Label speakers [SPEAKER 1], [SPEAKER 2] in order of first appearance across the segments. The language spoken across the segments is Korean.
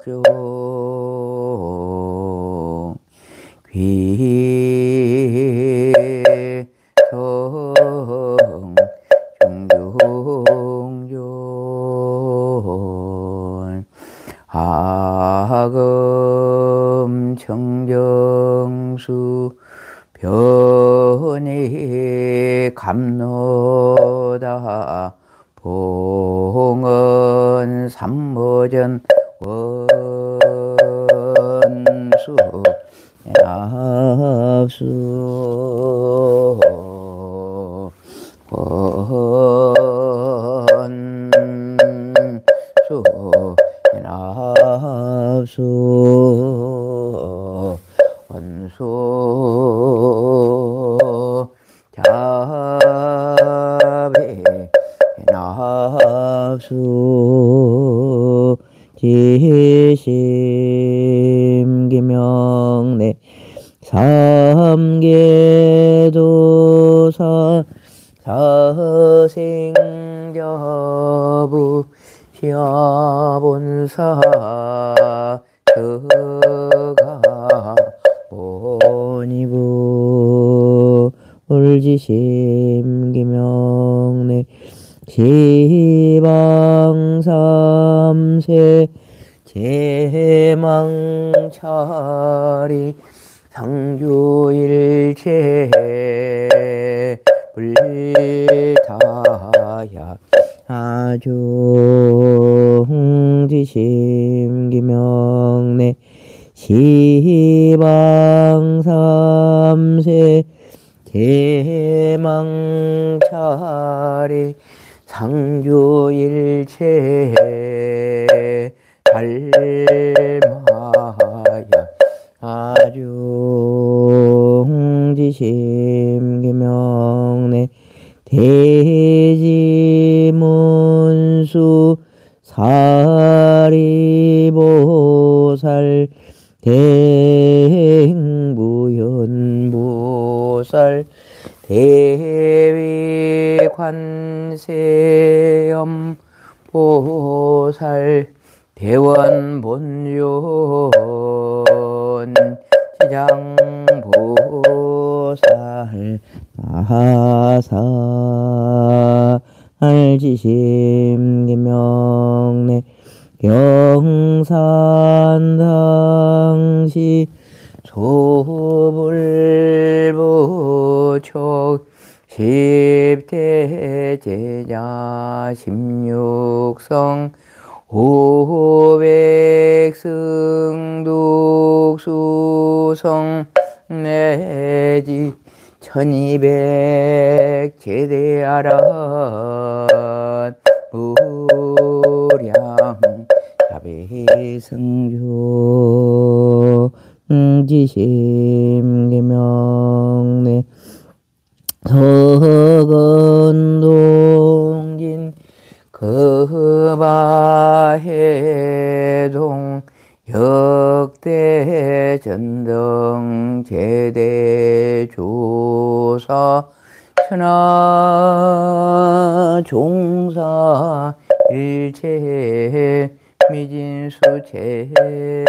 [SPEAKER 1] 귀성 중중존 하금 청정수 변이 감노다 봉은 삼모전 원수 약수 원수 약수 원수 자비 낙수 지심기명내 삼계도사 사생자부 시아본사 저가 보니부 울지심기명내 지방삼세 제망차리 상주일체 불타야 아중지심기명내 지방삼세 제망차리 상주일체 달마야 아중지심기명내 대지문수 사리보살 대행무현보살 대위관세âm 보살 대원본존 지장보살 마사알지심기명내 경산당시 소불보촉 십대제자 십육성 오백승독수성 내지 1200 제대아란 무량 자비승조 지심기명내 서건동진 거바해동 역대전등 제대조사 천하종사 일체 미진수 제대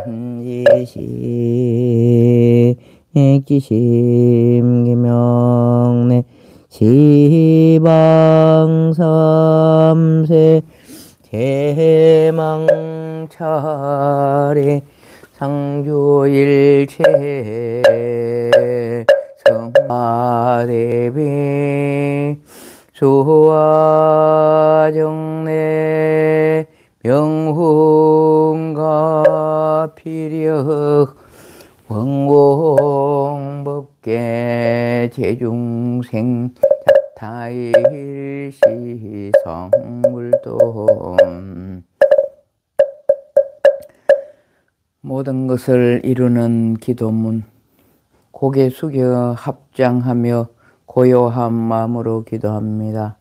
[SPEAKER 1] 선지시 액지심기명내 지방삼세 대망차례 상주일체 성화대비 수화정내 명훈가 피력 원공법계 제중생 자타일시 성불돈 모든 것을 이루는 기도문 고개 숙여 합장하며 고요한 마음으로 기도합니다.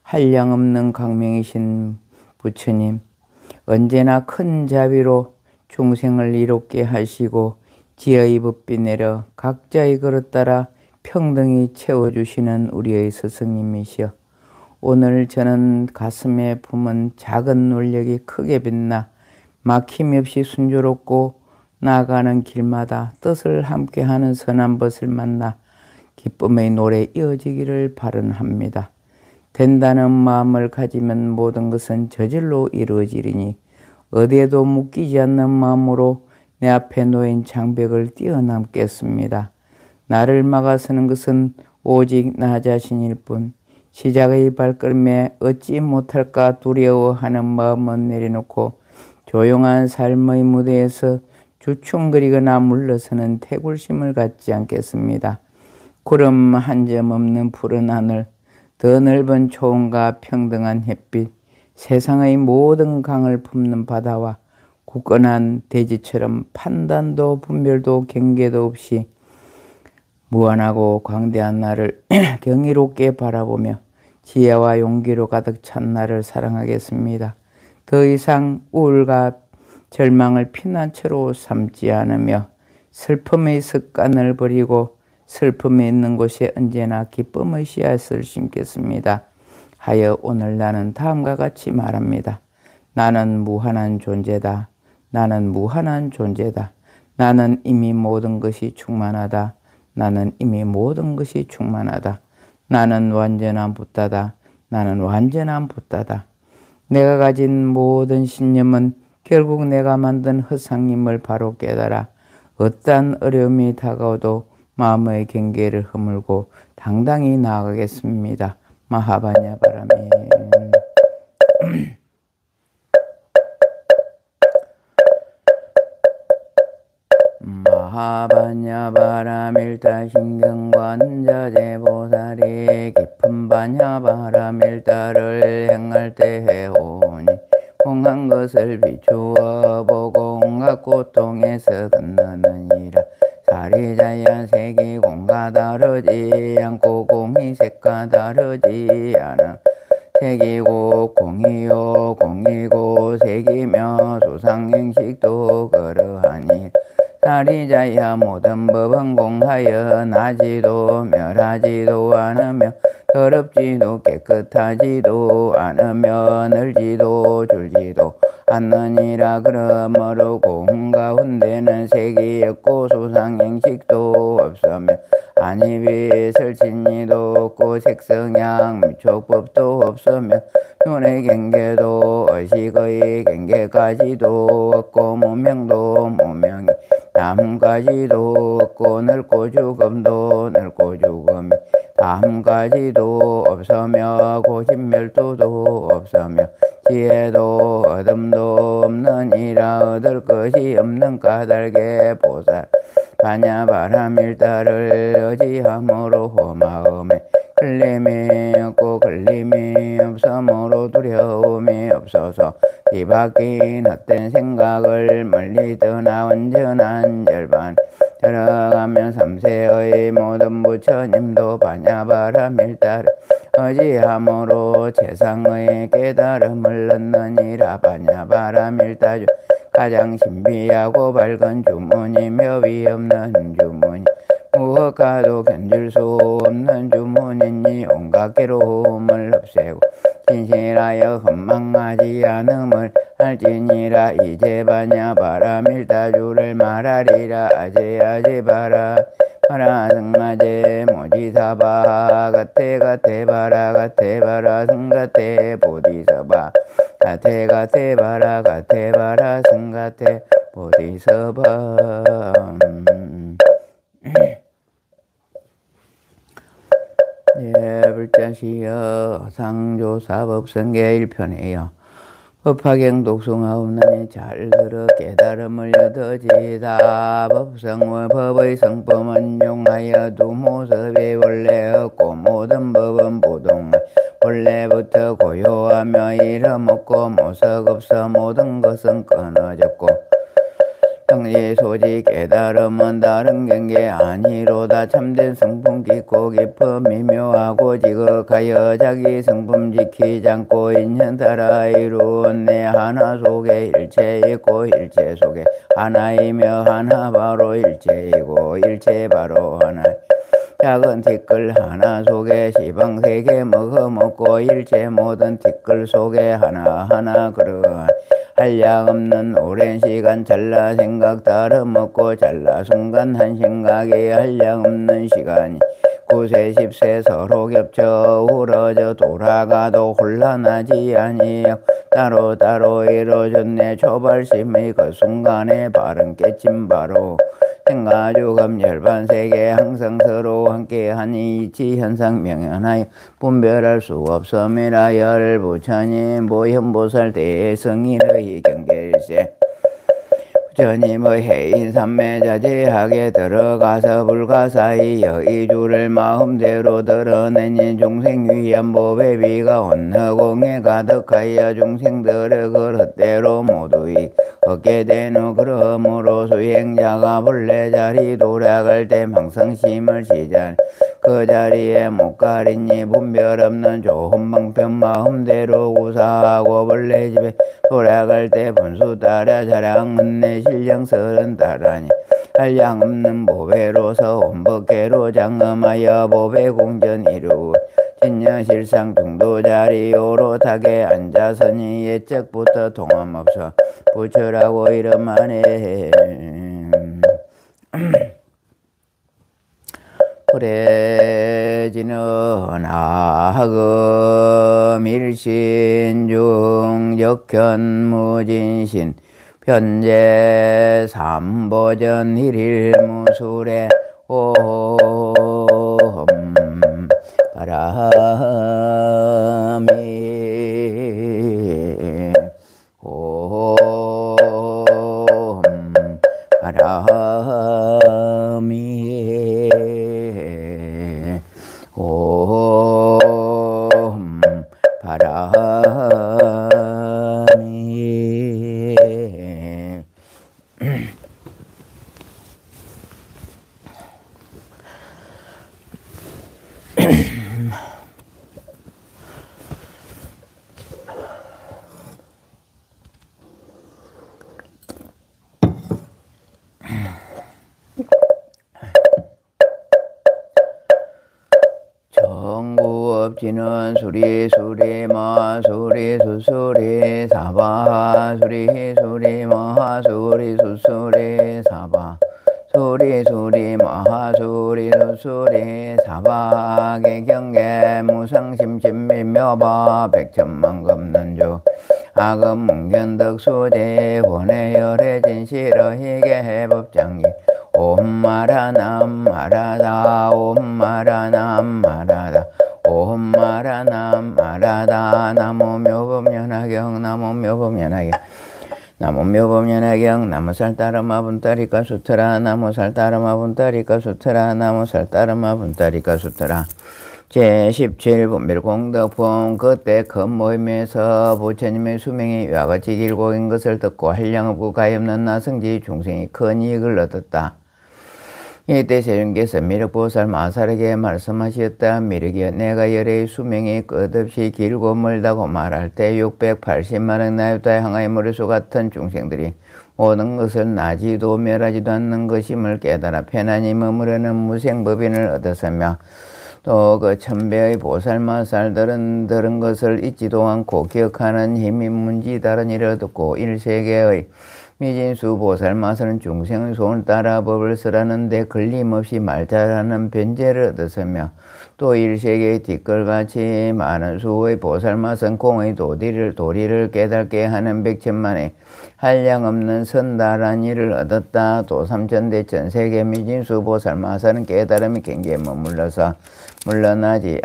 [SPEAKER 1] 한량없는 강명이신 부처님, 언제나 큰 자비로 중생을 이롭게 하시고 지혜의 법비 내려 각자의 그릇 따라 평등히 채워주시는 우리의 스승님이시여, 오늘 저는 가슴에 품은 작은 논력이 크게 빛나 막힘없이 순조롭고 나아가는 길마다 뜻을 함께하는 선한 벗을 만나 기쁨의 노래 이어지기를 바라합니다. 된다는 마음을 가지면 모든 것은 저절로 이루어지리니 어디에도 묶이지 않는 마음으로 내 앞에 놓인 장벽을 뛰어넘겠습니다. 나를 막아서는 것은 오직 나 자신일 뿐 시작의 발걸음에 얻지 못할까 두려워하는 마음은 내려놓고 조용한 삶의 무대에서 주춤거리거나 물러서는 태굴심을 갖지 않겠습니다. 구름 한 점 없는 푸른 하늘, 더 넓은 초원과 평등한 햇빛, 세상의 모든 강을 품는 바다와 굳건한 대지처럼 판단도 분별도 경계도 없이 무한하고 광대한 나를 경이롭게 바라보며 지혜와 용기로 가득 찬 나를 사랑하겠습니다. 더 이상 우울과 절망을 피난처로 삼지 않으며 슬픔의 습관을 버리고 슬픔이 있는 곳에 언제나 기쁨의 씨앗을 심겠습니다. 하여 오늘 나는 다음과 같이 말합니다. 나는 무한한 존재다. 나는 무한한 존재다. 나는 이미 모든 것이 충만하다. 나는 이미 모든 것이 충만하다. 나는 완전한 붓다다. 나는 완전한 붓다다. 내가 가진 모든 신념은 결국 내가 만든 허상임을 바로 깨달아 어떠한 어려움이 다가오도 마음의 경계를 허물고 당당히 나아가겠습니다. 마하바냐 바라미. 마하바냐 바라밀타 신경관자재보살이 깊은 바냐 바라밀타를 행할 때 해오니 공한 것을 비추어 보고 온갖 고통에서 건너느니라. 사리자야 색이 공과 다르지 않고 공이 색과 다르지 않아 색이고 공이요 공이고 색이며 수상행식도 그러하니 사리자야 모든 법은 공하여 나지도 멸하지도 않으며 더럽지도 깨끗하지도 않으며 늘지도 줄지도 않느니라. 그러므로 공 가운데는 색이 없고 수상행식도 없으며 안입이 설친이도 없고 색성향 미촉법도 없으며 눈의 경계도 의식의 경계까지도 없고 무명도 무명이 다음까지도 없고 늙고 죽음도 늙고 죽음이 다음까지도 없으며 고집멸도도 없으며 지혜도 어둠도 없느니라. 얻을 것이 없는 까닭에 보살 바냐 바라밀타를 의지함으로 마음에 걸림이 없고 걸림이 없으므로 두려움이 없어서 뒤바뀐 헛된 생각을 멀리 떠나 온전한 절반 들어가면 삼세의 모든 부처님도 바냐 바라밀타를 의지함으로 세상의 깨달음을 얻느니라. 바냐 바라밀타주 가장 신비하고 밝은 주문이며 위없는 주문이 무엇과도 견줄 수 없는 주문이니 온갖 괴로움을 없애고 진실하여 헌망하지 않음을 알지니라. 이제 바냐 바라밀타주를 말하리라. 아제 바라 바라 승아제 모지사바 가테 바라 승가테 보디서바 가테 바라 승가테 보디서바. 불자시여 상조사법성계 1편이여 법화경 독송하옵나니 잘 들어 깨달음을 얻어지다. 법성의 법의 성품은 용하여 두 모습이 원래 없고 모든 법은 부동한 원래부터 고요하며 이름 없고 모석 없어 모든 것은 끊어졌고 당시 소지 깨달음은 다른 경계 아니로다. 참된 성품 깊고 깊어 미묘하고 지극하여 자기 성품 지키지 않고 인연 따라 이루은 내 하나 속에 일체 있고 일체 속에 하나이며 하나 바로 일체이고 일체 바로 하나 작은 티끌 하나 속에 시방 세개 먹어먹고 일체 모든 티끌 속에 하나하나 그러한 한량없는 오랜 시간 잘라 생각 따라먹고 잘라 순간 한 생각에 한량없는 시간이 9세 10세 서로 겹쳐 우러져 돌아가도 혼란하지 아니여 따로따로 이루어졌네 초발심의 그 순간에 바른 깨침 바로 생가주금 열반세계 항상 서로 함께하니 이치 현상 명현하여 분별할 수 없음이라 열부처님 보현보살 대성인의 경계일세 부처님의 해인삼매자제하게 들어가서 불가사의 여의주를 마음대로 드러내니 중생 위한 법의 비가 온허공에 가득하여 중생들의 그릇대로 모두이 얻게 되는 그러므로 수행자가 본래 자리 돌아갈 때 망상심을 시작 그 자리에 못 가리니 분별 없는 좋은 방편 마음대로 구사하고 본래 집에 돌아갈 때 분수 따라 자랑 은내 신령설은 따라니 한량 없는 보배로서 온법계로 장엄하여 보배 공전 이루어 진여실상 중도 자리 오롯하게 앉아서니 예적부터 통함 없어 부처라고 이름하네. 그래지는 하금 일신중 역현무진신 편제 삼보전 일일무술에 옴 바람이 옴 바람이 옴 바람이 정구업지는 수리수리 마수리 수수리 사바 수리수리 마수리 수수리 사바 수리수리 마수리 수수리 사바계 경계 무상심심미묘바 백천만금는주 아금문견덕수제 원해열해진실어희게 해법장기 옴마라남 마라다 옴마라남 마라다 옴마라남 마라다 나무묘법연화경 나무묘법연화경 나무묘법연화경 나무살따르마 분따리까 수트라 나무살따르마 분따리까 수트라 나무살따르마 분따리까 수트라 제17분별공덕품 그때 큰 모임에서 부처님의 수명이 이와 같이 길고인 것을 듣고 한량 없고 가엾는 나성지 중생이 큰 이익을 얻었다. 이때 세존께서 미륵보살 마살에게 말씀하셨다. 미륵이여 내가 열의 수명이 끝없이 길고 멀다고 말할 때 680만억 나이다 향하의 머리수 같은 중생들이 모든 것을 나지도 멸하지도 않는 것임을 깨달아 편안히 머무르는 무생법인을 얻었으며 또 그 천배의 보살마살들은 들은 것을 잊지도 않고 기억하는 힘이 문지 다른 일을 듣고 일세계의 미진수 보살마살은 중생의 소원을 따라 법을 쓰라는데 걸림없이 말 잘하는 변제를 얻었으며 또 일세계의 뒷걸같이 많은 수의 보살마선 공의 도리를 깨닫게 하는 백천만의 한량없는 선달한 일을 얻었다. 또 삼천대 전세계 미진수 보살마살은 깨달음이 경계에 머물러서 물러나지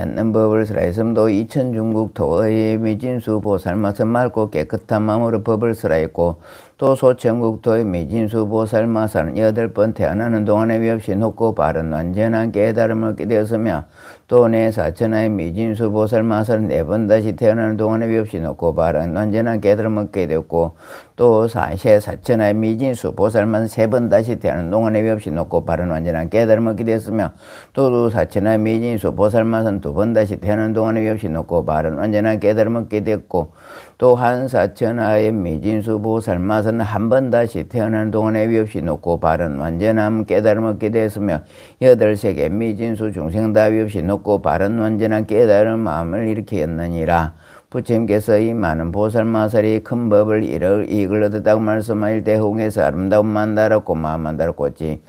[SPEAKER 1] 않는 법을 쓰라했음도 이천중국 토의 미진수 보살마선 맑고 깨끗한 마음으로 법을 쓰라했고 또 소천국토의 미진수 보살마살은 8번 태어나는 동안에 위없이 높고 바른 완전한 깨달음을 얻게 되었으며 또 내 사천하의 미진수 보살마사를 4번 다시 태어나는 동안에 위 없이 놓고 바른 언제나 깨달음 얻게 되었고 또 사천하의 미진수 보살만 3번 다시 태어나는 동안에 위 없이 놓고 바른 언제나 깨달음 얻게 되었으며 또 사천하의 미진수 보살마사는 2번 다시 태어나는 동안에 위 없이 놓고 바른 언제나 깨달음 얻게 되었고 또 한 사천하의 미진수 보살마사는 1번 다시 태어나는 동안에 위 없이 놓고 바른 완전함 깨달음 얻게 되었으며 8세계 미진수 중생 다 위 없이 놓고 바른 완전한 깨달음 마음을 일으켰느니라. 부처님께서 이 많은 보살마살이 큰 법을 이익을 얻었다고 말씀하실 때 홍해서 아름다운 만다랐고 마음 만다랐고지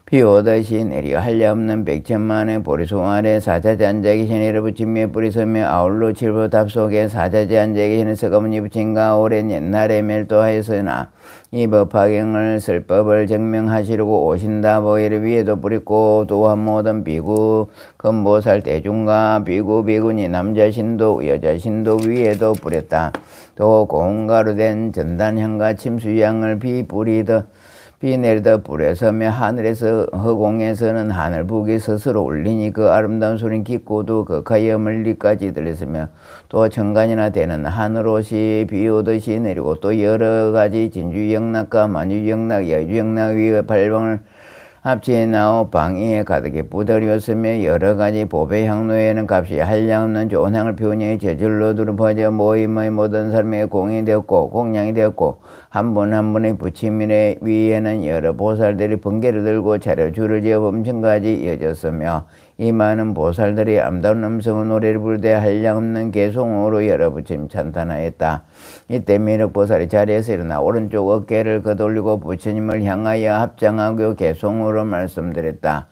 [SPEAKER 1] 비 오듯이 내려 한량없는 백천만의 보리송 아래 사자재 앉아 계시니라. 부처님의 뿌리서며 아울러 칠보 답 속에 사자재 앉아 계시는 서가모니 부처님과 오랜 옛날에 멸도하였으나 이 법화경을 쓸 법을 증명하시려고 오신다. 보이를 위에도 뿌렸고 또한 모든 비구 금보살 대중과 비구니 남자신도 여자신도 위에도 뿌렸다. 또 고운가루 된 전단향과 침수향을 비 내리다 불에 서며 하늘에서 허공에서는 하늘북이 스스로 울리니 그 아름다운 소리는 깊고도 극하여 멀리까지 들렸으며 또 천간이나 되는 하늘옷이 비 오듯이 내리고 또 여러 가지 진주영락과 만주영락 여주영락 위에 발방을 합치에 나오 방위에 가득히 부드러웠으며 여러 가지 보배 향로에는 값이 한량없는 좋은 향을 피우니 저절로 두루퍼져 모임의 모든 삶에 공이 되었고 공양이 되었고 한 분 한 분의 부처님의 위에는 여러 보살들이 번개를 들고 차려 줄을 지어 범천까지 이어졌으며 이 많은 보살들이 아름다운 음성의 노래를 부르되 한량없는 개송으로 여러 부처님 찬탄하였다. 이때 미륵보살이 자리에서 일어나 오른쪽 어깨를 거돌리고 부처님을 향하여 합장하고 개송으로 말씀드렸다.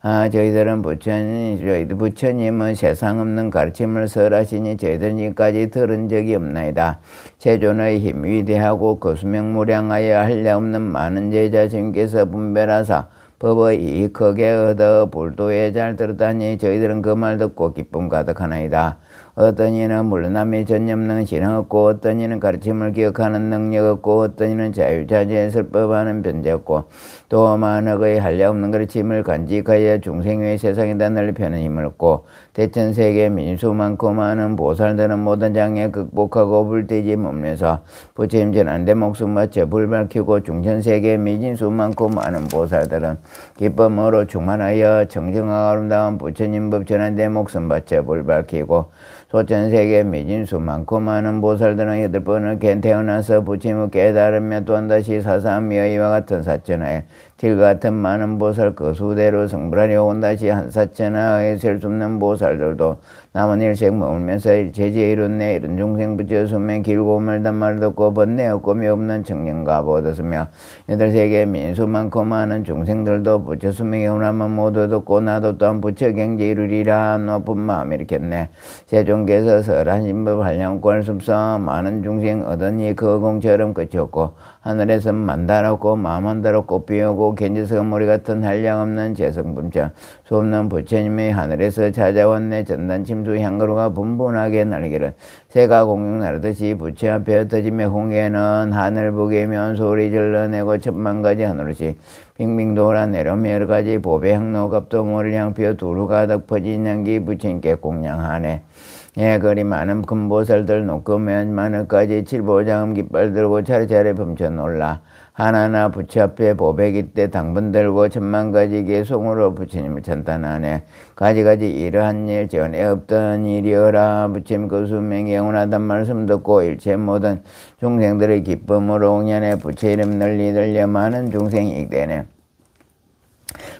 [SPEAKER 1] 저희들은 부처님은 세상 없는 가르침을 설하시니 저희들은 지금까지 들은 적이 없나이다. 세존의 힘 위대하고 거수명무량하여 한량없는 많은 제자님께서 분별하사 법의 이익 크게 얻어 불도에 잘 들었다니 저희들은 그 말 듣고 기쁨 가득하나이다. 어떤 이는 물러남이 전념능 신앙 없고 어떤 이는 가르침을 기억하는 능력 없고 어떤 이는 자유자재에 설법하는 변제 없고 또 만학의 한량없는 가르침을 간직하여 중생의 세상에다 넓히는 힘을 얻고 대천세계 민수 많고 많은 보살들은 모든 장애 극복하고 불태지 몸에서 부처님 전한데 목숨 바쳐 불 밝히고 중천세계 미진수 많고 많은 보살들은 기쁨으로 충만하여 정정하고 아름다운 부처님 법 전한데 목숨 바쳐 불 밝히고 소천세계 미진수 많고 많은 보살들은 8번을 태어나서 부처님을 깨달으며 또한 다시 사사하며 이와 같은 사천하에 til 같은 많은 보살 그 수대로 성불하려 온 다시 한 사천하에 셀 수 없는 보살들도 남은 일생 머물면서 제지에 이룬네 이런 중생 부처 수명 길고 멀단 말 듣고 번뇌 없고 미 없는 청량갑 얻었으며 8세계 민수 많고 많은 중생들도 부처 수명에 오나면 모두 듣고 나도 또한 부처 경제 이루리라 높은 마음 일으켰네. 세종께서 설하신 법 한량없고 할 수 없어 많은 중생 얻으니 그 공처럼 끝이 없고 하늘에서 만다롭고 마음 한다롭고 비오고 견지석 머리 같은 한량없는 재성분처 수없는 부처님의 하늘에서 찾아왔네. 전단 침수 향가루가 분분하게 날기를 새가 공룡 나르듯이 부처 앞에 흩어지며 홍해는 하늘북이면 소리 질러내고 10,000가지 하늘옷이 빙빙 돌아내려며 여러 가지 보배 향로 갑도 모를 향피어 두루 가득 퍼진 향기 부처님께 공양하네. 예, 그리 많은 큰 보살들 높고 많은까지 칠보장음 깃발 들고 차례차례 범쳐 놀라 하나하나 부처 앞에 보배기 때 당분 들고 10,000가지 개송으로 부처님을 찬탄하네. 가지가지 이러한 일 전에 없던 일이어라. 부처님 그 수명이 영원하단 말씀 듣고 일체 모든 중생들의 기쁨으로 옹연해 부처 이름 널리 들려 많은 중생이 익되네.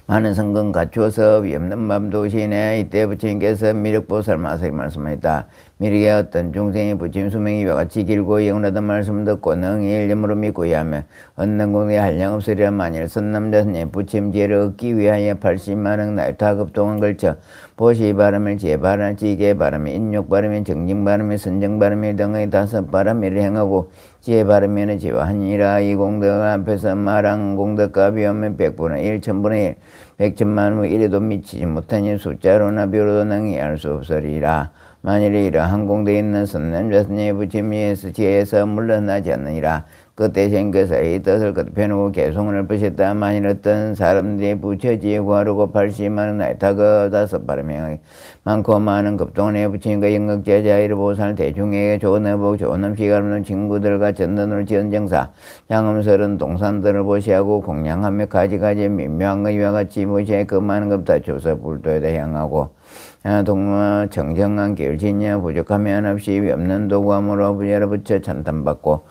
[SPEAKER 1] 많은 성근 갖추어서 위없는 밤도시네. 이때 부처님께서 미륵보살 마사에 말씀하셨다. 미륵의 어떤 중생이 부처님 수명이 이와 같이 길고 영원하단 말씀 듣고 능히 일념으로 믿고 이하며 얻는 공에 한량없으리라. 만일 선남자선에 부처님 지혜를 얻기 위하여 80만억 날타급 동안 걸쳐 보시 바람을 제바람 지게 바람에 인욕 바람에 정징 바람에 선정 바람에 등의 5바람을 행하고 지혜 바람에는 지화하니라. 이 공덕 앞에서 말한 공덕값이 오면 100분의 1, 1000분의 1, 100천만의 1에도 미치지 못하니 숫자로나 비로도 능히 알 수 없으리라. 만일 이러한 공덕에 있는 선남자선의 부처님에서 지혜에서 물러나지 않느니라. 그 대신께서 이 뜻을 겉펴놓고 개송을 부셨다. 만일 어떤 사람들이 부처지에 구하려고 발심하는 나이타그 다섯 바람에 많고 많은 급동원에 붙인 그 영극제자 일보살 대중에게 좋은 의복 좋은 음식 없는 친구들과 전단으로 지은 정사 장음설은 동산들을 보시하고 공양하며 가지가지 민묘한 것이와 같이 보시에 그 많은 것다 조서 불도에다 향하고 동무 정정한 길진여 부족하면 없이 없는 도구함으로 부여를 붙여 찬탄받고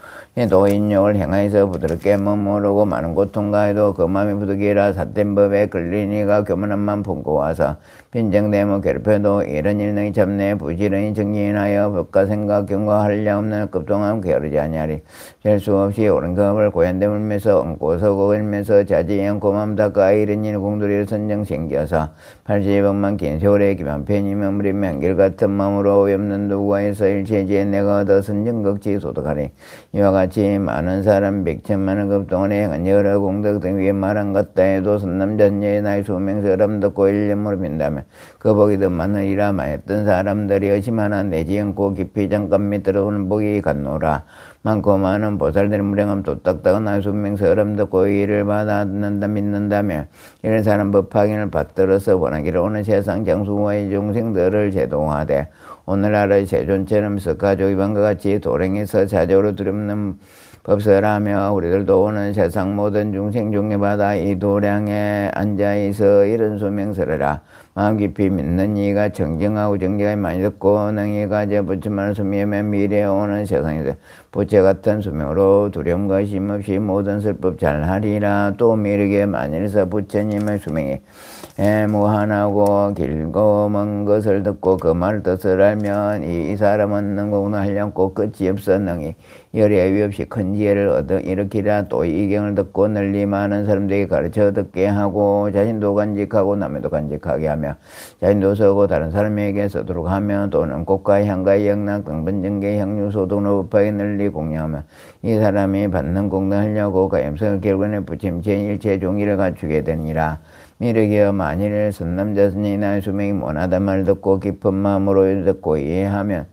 [SPEAKER 1] 도인욕을 행하여서 부드럽게 머무르고 많은 고통과 해도 그 마음이 부득이라 삿된 법에 걸리니가 교만함만 품고 와서 빈정대모 괴롭혀도 이런 일능이 잡내 부지런히 정리하여 법과 생각 경과 한량 없는 급동함 게으르지 아니하리. 될 수 없이 옳은 법을 고연됨을 매서 얹고 서고 일면서 자지 않고 맘 닦아 이런 일 공들이를 선정 생겨서 80억만 긴 세월에 기만 편히 머무리며 한결같은 마음으로 없는 누구와에서 일체지에 내가 얻어 선정극지 소득하리. 이와 같이 많은 사람 백천만의 급동원에 행한 여러 공덕 등 위에 말한 것다 해도 선남전녀의 나이 수명서 람 듣고 일념으로 빈다면 그 복이 더 많으리라. 마였던 사람들이 의심하나 내지 않고 깊이 잠깐 밑들어오는 복이 같노라. 많고 많은 보살들의 무량함 또딱딱한 나수명서 람 듣고 이를 받아듣는다 믿는다면 이런 사람 법화경을 받들어서 원하기를 오는 세상 장수와의 중생들을 제동하되 오늘날의 세존처럼 석가족 이방과 같이 도랭에서 자조로 두렵는 법설하며 우리들도 오는 세상 모든 중생 중에 받아 이 도량에 앉아있어 이런 소명설하라. 마음 깊이 믿는 이가 정정하고 정직하게 많이 듣고 능히 가져 부처만을 수미하며 미래에 오는 세상에서 부처 같은 수명으로 두려움과 힘없이 모든 설법 잘하리라. 또 미르게 만일서 부처님의 수명이 무한하고 길고 먼 것을 듣고 그 말 뜻을 알면 이 사람은 능공을 하려고 끝이 없어 능히 열의 위 없이 큰 지혜를 얻어 일으키라. 또 이 경을 듣고 널리 많은 사람들에게 가르쳐 듣게 하고 자신도 간직하고 남에도 간직하게 하며 자신도 서고 다른 사람에게 서도록 하며 또는 꽃과 향과 영락 등번정계 향유 소득로 법하게 널리 공양하며 이 사람이 받는 공덕하려고 가염성을 결국에 부침 제1체 종의를 갖추게 되니라. 미르기여 만일 선남자선이나 수명이 못하다 말 듣고 깊은 마음으로 듣고 이해하면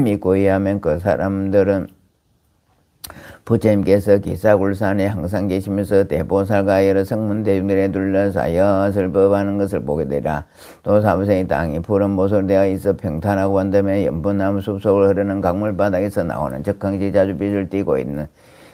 [SPEAKER 1] 믿고 이해하면 그 사람들은 부처님께서 기사굴산에 항상 계시면서 대보살과 여러 성문 대중들에 둘러싸여 설법하는 것을 보게 되라. 또 사부생이 땅이 푸른 모솔되어 있어 평탄하고 한다음에 연분나무 숲속을 흐르는 강물 바닥에서 나오는 적항지 자주 빛을 띠고 있는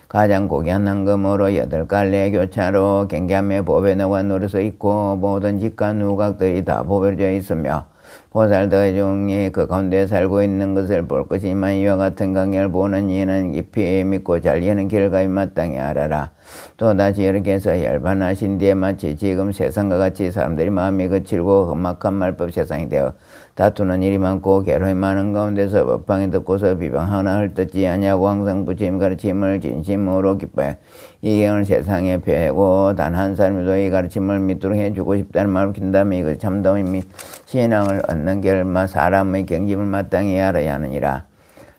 [SPEAKER 1] 가장 고귀한 황금으로 8갈래 교차로 경계함에 보배너가 누려서 있고 모든 집과 누각들이 다 보배져 있으며 보살들 중에 그 가운데 살고 있는 것을 볼 것이지만 이와 같은 강의를 보는 이는 깊이 믿고 잘 이해는 결과에 마땅히 알아라. 또다시 이렇게 해서 열반하신 뒤에 마치 지금 세상과 같이 사람들이 마음이 거칠고 험악한 말법 세상이 되어 다투는 일이 많고 괴로움이 많은 가운데서 법방이 듣고서 비방하나 헐뜯지 아니하고 항상 부처님 가르침을 진심으로 기뻐해 이 경을 세상에 펴고 단 한 사람도 이 가르침을 믿도록 해주고 싶다는 마음을 킨다면 이것 참담이 신앙을 얻는 결마 사람의 경짐을 마땅히 알아야 하느니라.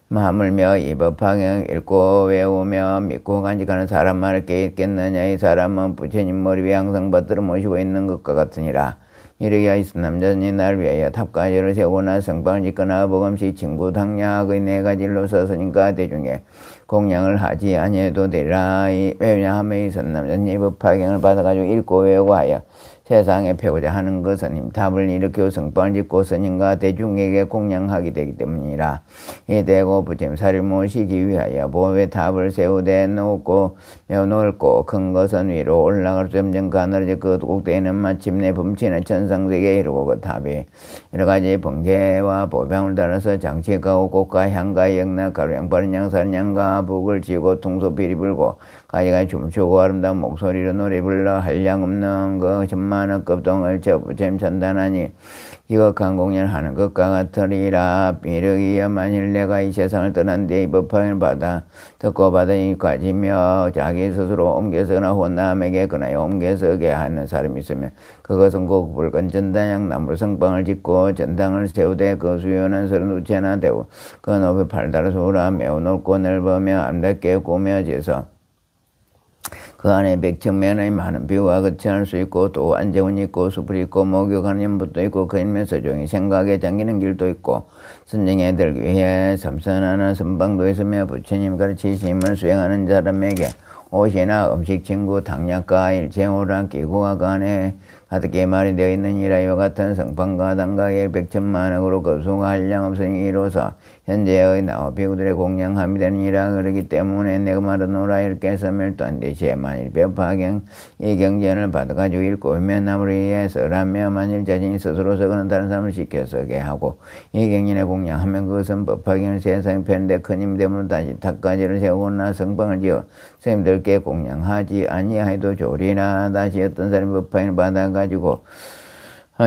[SPEAKER 1] 하물며 이 법화경 읽고 외우며 믿고 간직하는 사람 말을 깨있겠느냐. 이 사람은 부처님 머리 위에 항상 받들어 모시고 있는 것과 같으니라. 이르게 하였음 남자니 날 위하여 탑가지를 세우거나 성방을 짓거나 보금시 친구 당략의 네 가지로 서서니까 대중에 공양을 하지 아니해도 되리라. 왜냐하면 이 선남자니 법화경을 받아가지고 읽고 외우고 하여 세상에 펴고자 하는 것은 탑을 일으켜 성방을 짓고 스님과 대중에게 공양하게 되기 때문이라. 이되고 부처님 사를 모시기 위하여 보배 탑을 세우되 높고 매우 넓고 큰 것은 위로 올라갈 수 없는 가늘어져 그 꼭대기는 마침내 범치는 천상세계에 이르고 그 탑이 여러가지 번개와 보병을 따라서 장식하고 꽃과 향과 영락 가루 양파른 양사른 양과 북을 지고 통소비리 불고 가지가 춤추고 아름다운 목소리로 노래 불러 한량 없는 그 천만억 급동을 저 부처님 찬단하니 기겁한 공연하는 것과 같으리라. 비르기여 만일 내가 이 세상을 떠난 뒤에 법화를 받아 듣고 받으니 가지며 자기 스스로 옮겨서나 혹은 남에게 그나여 옮겨서게 하는 사람이 있으면 그것은 곧 붉은 전단양 나무 성방을 짓고 전당을 세우되 그 수요는 32채나 되고 그 높이 8달을 수라 매우 높고 넓으며 아름답게 꾸며져서 그 안에 백천면의 많은 비유와 같이 할 수 있고 또 안재훈이 있고 수풀이 있고 목욕하는 연못도 있고 그 일면서 종이 생각에 잠기는 길도 있고 선정에 들기 위해 삼선하는 선방도 있으며 부처님 가르치심을 수행하는 사람에게 옷이나 음식, 친구, 당약과 일체오라 기구와 간에 가득히 말이 되어 있느니라. 이와 같은 성판과 단가의 백천만억으로 급수가 한량 없으니 이로써 현재의 나와 배우들의 공양함이 되느니라. 그러기 때문에 내가 말하노라 이렇게 해서 멸도한 대시에 만일 배파경 이 경전을 받아가지고 읽고 오면 나무를 위해서라며 만일 자신이 스스로서 그는 다른 사람을 시켜서게 하고 이 경전에 공양하면 그것은 법화경을 세상에 펴는데 큰 힘 때문에 다시 탁가지를 세우거나 성방을 지어 스님들께 공양하지 아니하여도 좋으리라. 다시 어떤 사람이 법화경을 받아가지고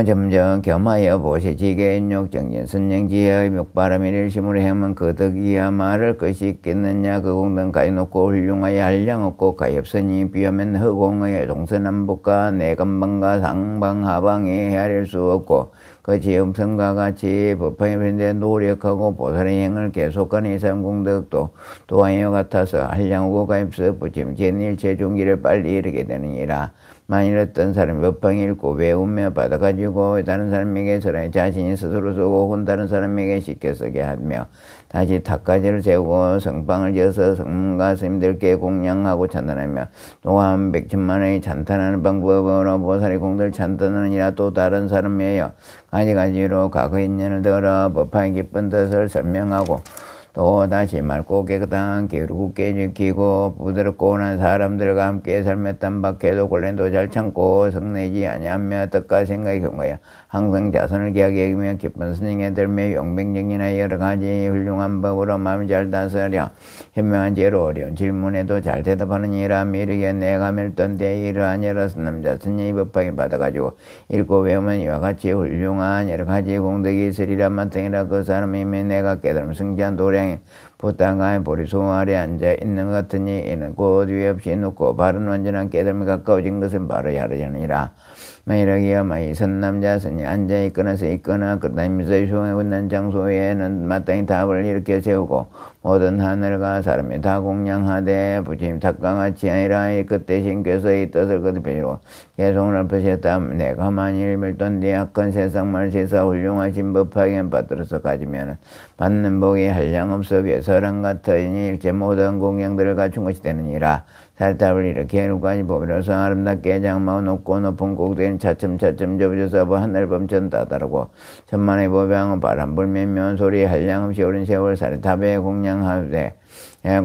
[SPEAKER 1] 점점 겸하여 보시지게 인욕정진 선령지혜의 묵바람이 일심으로 행하면 그 덕이야 말할 것이 있겠느냐. 그 공덕 가해놓고 훌륭하여 한량 없고 가엾으니 비하면 허공의 동서남북과 내간방과 상방하방이 헤아릴 수 없고 그 지음성과 같이 법화에 편데 노력하고 보살의 행을 계속하는 이상 공덕도 또한 이와 같아서 한량 없고 가엾어 부침진 일체 종기를 빨리 이르게 되느니라. 만일 어떤 사람이 법황을 읽고 외우며 받아가지고 다른 사람에게 설하여 자신이 스스로 쓰고 혹은 다른 사람에게 시켜 쓰게 하며 다시 탁가지를 세우고 성방을 지어서 성문가 스님들께 공양하고 찬탄하며 또한 백천만의 찬탄하는 방법으로 보살의 공덕을 찬탄하느니라. 또 다른 사람이여 가지가지로 과거 인연을 들어 법화의 기쁜 뜻을 설명하고 또 다시 맑고 깨끗한 기울고 지키고 부드럽고 난 사람들과 함께 삶에 땀박해도 곤란도 잘 참고 성내지 아니하며 뜻과 생각의 경우에 항상 자선을 기하게 여기며 기쁜 스님에 들며 용맹정진하여 여러 가지 훌륭한 법으로 마음이 잘 다스려 현명한 죄로 어려운 질문에도 잘 대답하는 이라. 미르게 내가 멸던데 이러한 여러 남자 스님이 법하게 받아가지고 읽고 외우면 이와 같이 훌륭한 여러 가지 공덕이 있으리라. 마땅히라. 그 사람이면 내가 깨달음 승지한 도량이 부땅가의 보리소 아래 앉아 있는 것 같으니 이는 곧 위에 없이 놓고 바른 완전한 깨달음에 가까워진 것은 바로 야르자니라. 만일하기야 마이 선남자 선이 앉아있거나 서있거나 그다음에서 수행에 있는 장소에는 마땅히 답을 일으켜 세우고 모든 하늘과 사람이 다 공양하되 부처님 탁강같이 아니라 그 대신 교서의 뜻을 거듭해주고 개성을 엎으셨다. 내가 만일 멸돈뒤 악한 세상말 세사 훌륭하신 법하게 받들어서 가지면 받는 복이 한량없어 배설한 같으니 일체 모든 공양들을 갖춘 것이 되느니라. 살탑을 이렇게 해놓고까지 보면서 아름답게 장마가 높고 높은 꼭대기는 차츰차츰 접어져서 하늘 범천 다다르고 천만의 보병은 바람 불면 소리 한량없이 오랜 세월 살탑에 공양하되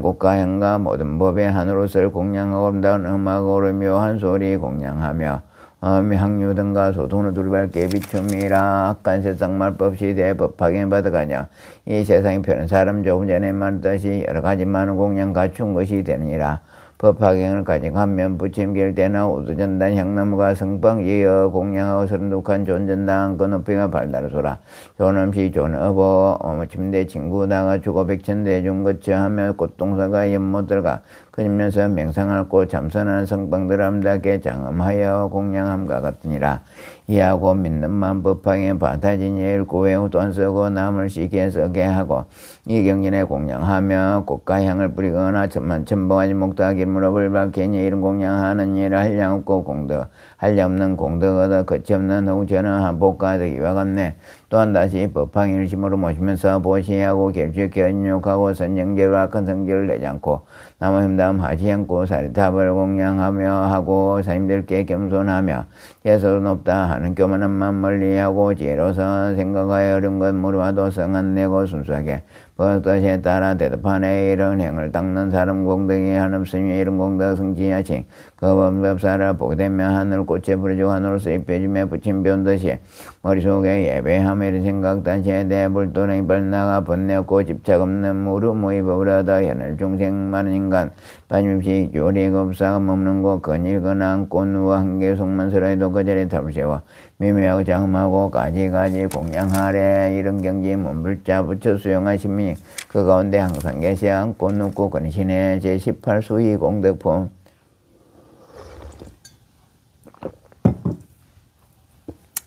[SPEAKER 1] 꽃과 향과 모든 법의 하늘옷을 공양하고 아름다운 음악으로 묘한 소리 공양하며 향유 등과 소통을 두루밟게 비춤이라. 악한 세상 말법 시대에 법하게 받아가냐. 이 세상이 편한 사람 조금 전에 말했듯이 여러 가지 많은 공양 갖춘 것이 되느니라. 법화경을 가져가면 부침길 때나 우두전단 향나무가 성방 이어 공양하고 서른독한 존전당 그 높이가 발달하소라. 좋은 음식 좋은 어보 침대 친구다가 주고 백천대중 거처하며 꽃동서가 연못들과 그러면서 맹상할 곳 참선하는 성방들 함답게 장엄하여 공양함과 같으니라. 이하고 믿는 만 법화경에 바타진 읽고 외우 돈 쓰고 남을 시기에 쓰게 하고 이 경전에 공양하며 꽃과 향을 뿌리거나 천만천봉하지 목다 길무릎을 박히니 이런 공양하는 일을 한량 없고 공덕 한량 없는 공덕 얻어 끝이 없는 홍천은 한복과 되기와 같네. 또한 다시 법화경을 심으로 모시면서 보시하고 결주케 인욕하고 선정제로 악한 성질을 내지 않고 남의 힘담 하지 않고 사리탑을 공양하며 하고 사님들께 겸손하며 예서도 높다 하는 교만한 맘 멀리하고 지혜로서 생각하여 어려운 것 물어봐도 성안 내고 순수하게 법뜻에 따라 대답하네. 이런 행을 닦는 사람 공덕이 한없으며 이런 공덕 성지하신 그 법사를 보게 되면 하늘 꽃에 부르주고 하늘로 수입해주며 부침 배운듯이 머릿속에 예배하며 이런 생각 단시에 대불도령이 벌나가 번뇌없고 집착 없는 무르무의 법을 얻어 현을 중생 많은 인간 빠짐없이 요리가 없사가 머무는 곳 건일거나 꽃누워 한개 속만스러워도 그 자리에 탑을 세워 미묘하고 장엄하고 가지가지 공양하래. 이런 경지 몸불자 부처 수용하시니 그 가운데 항상 계시 않고 눕고 근신해 제18수희 공덕품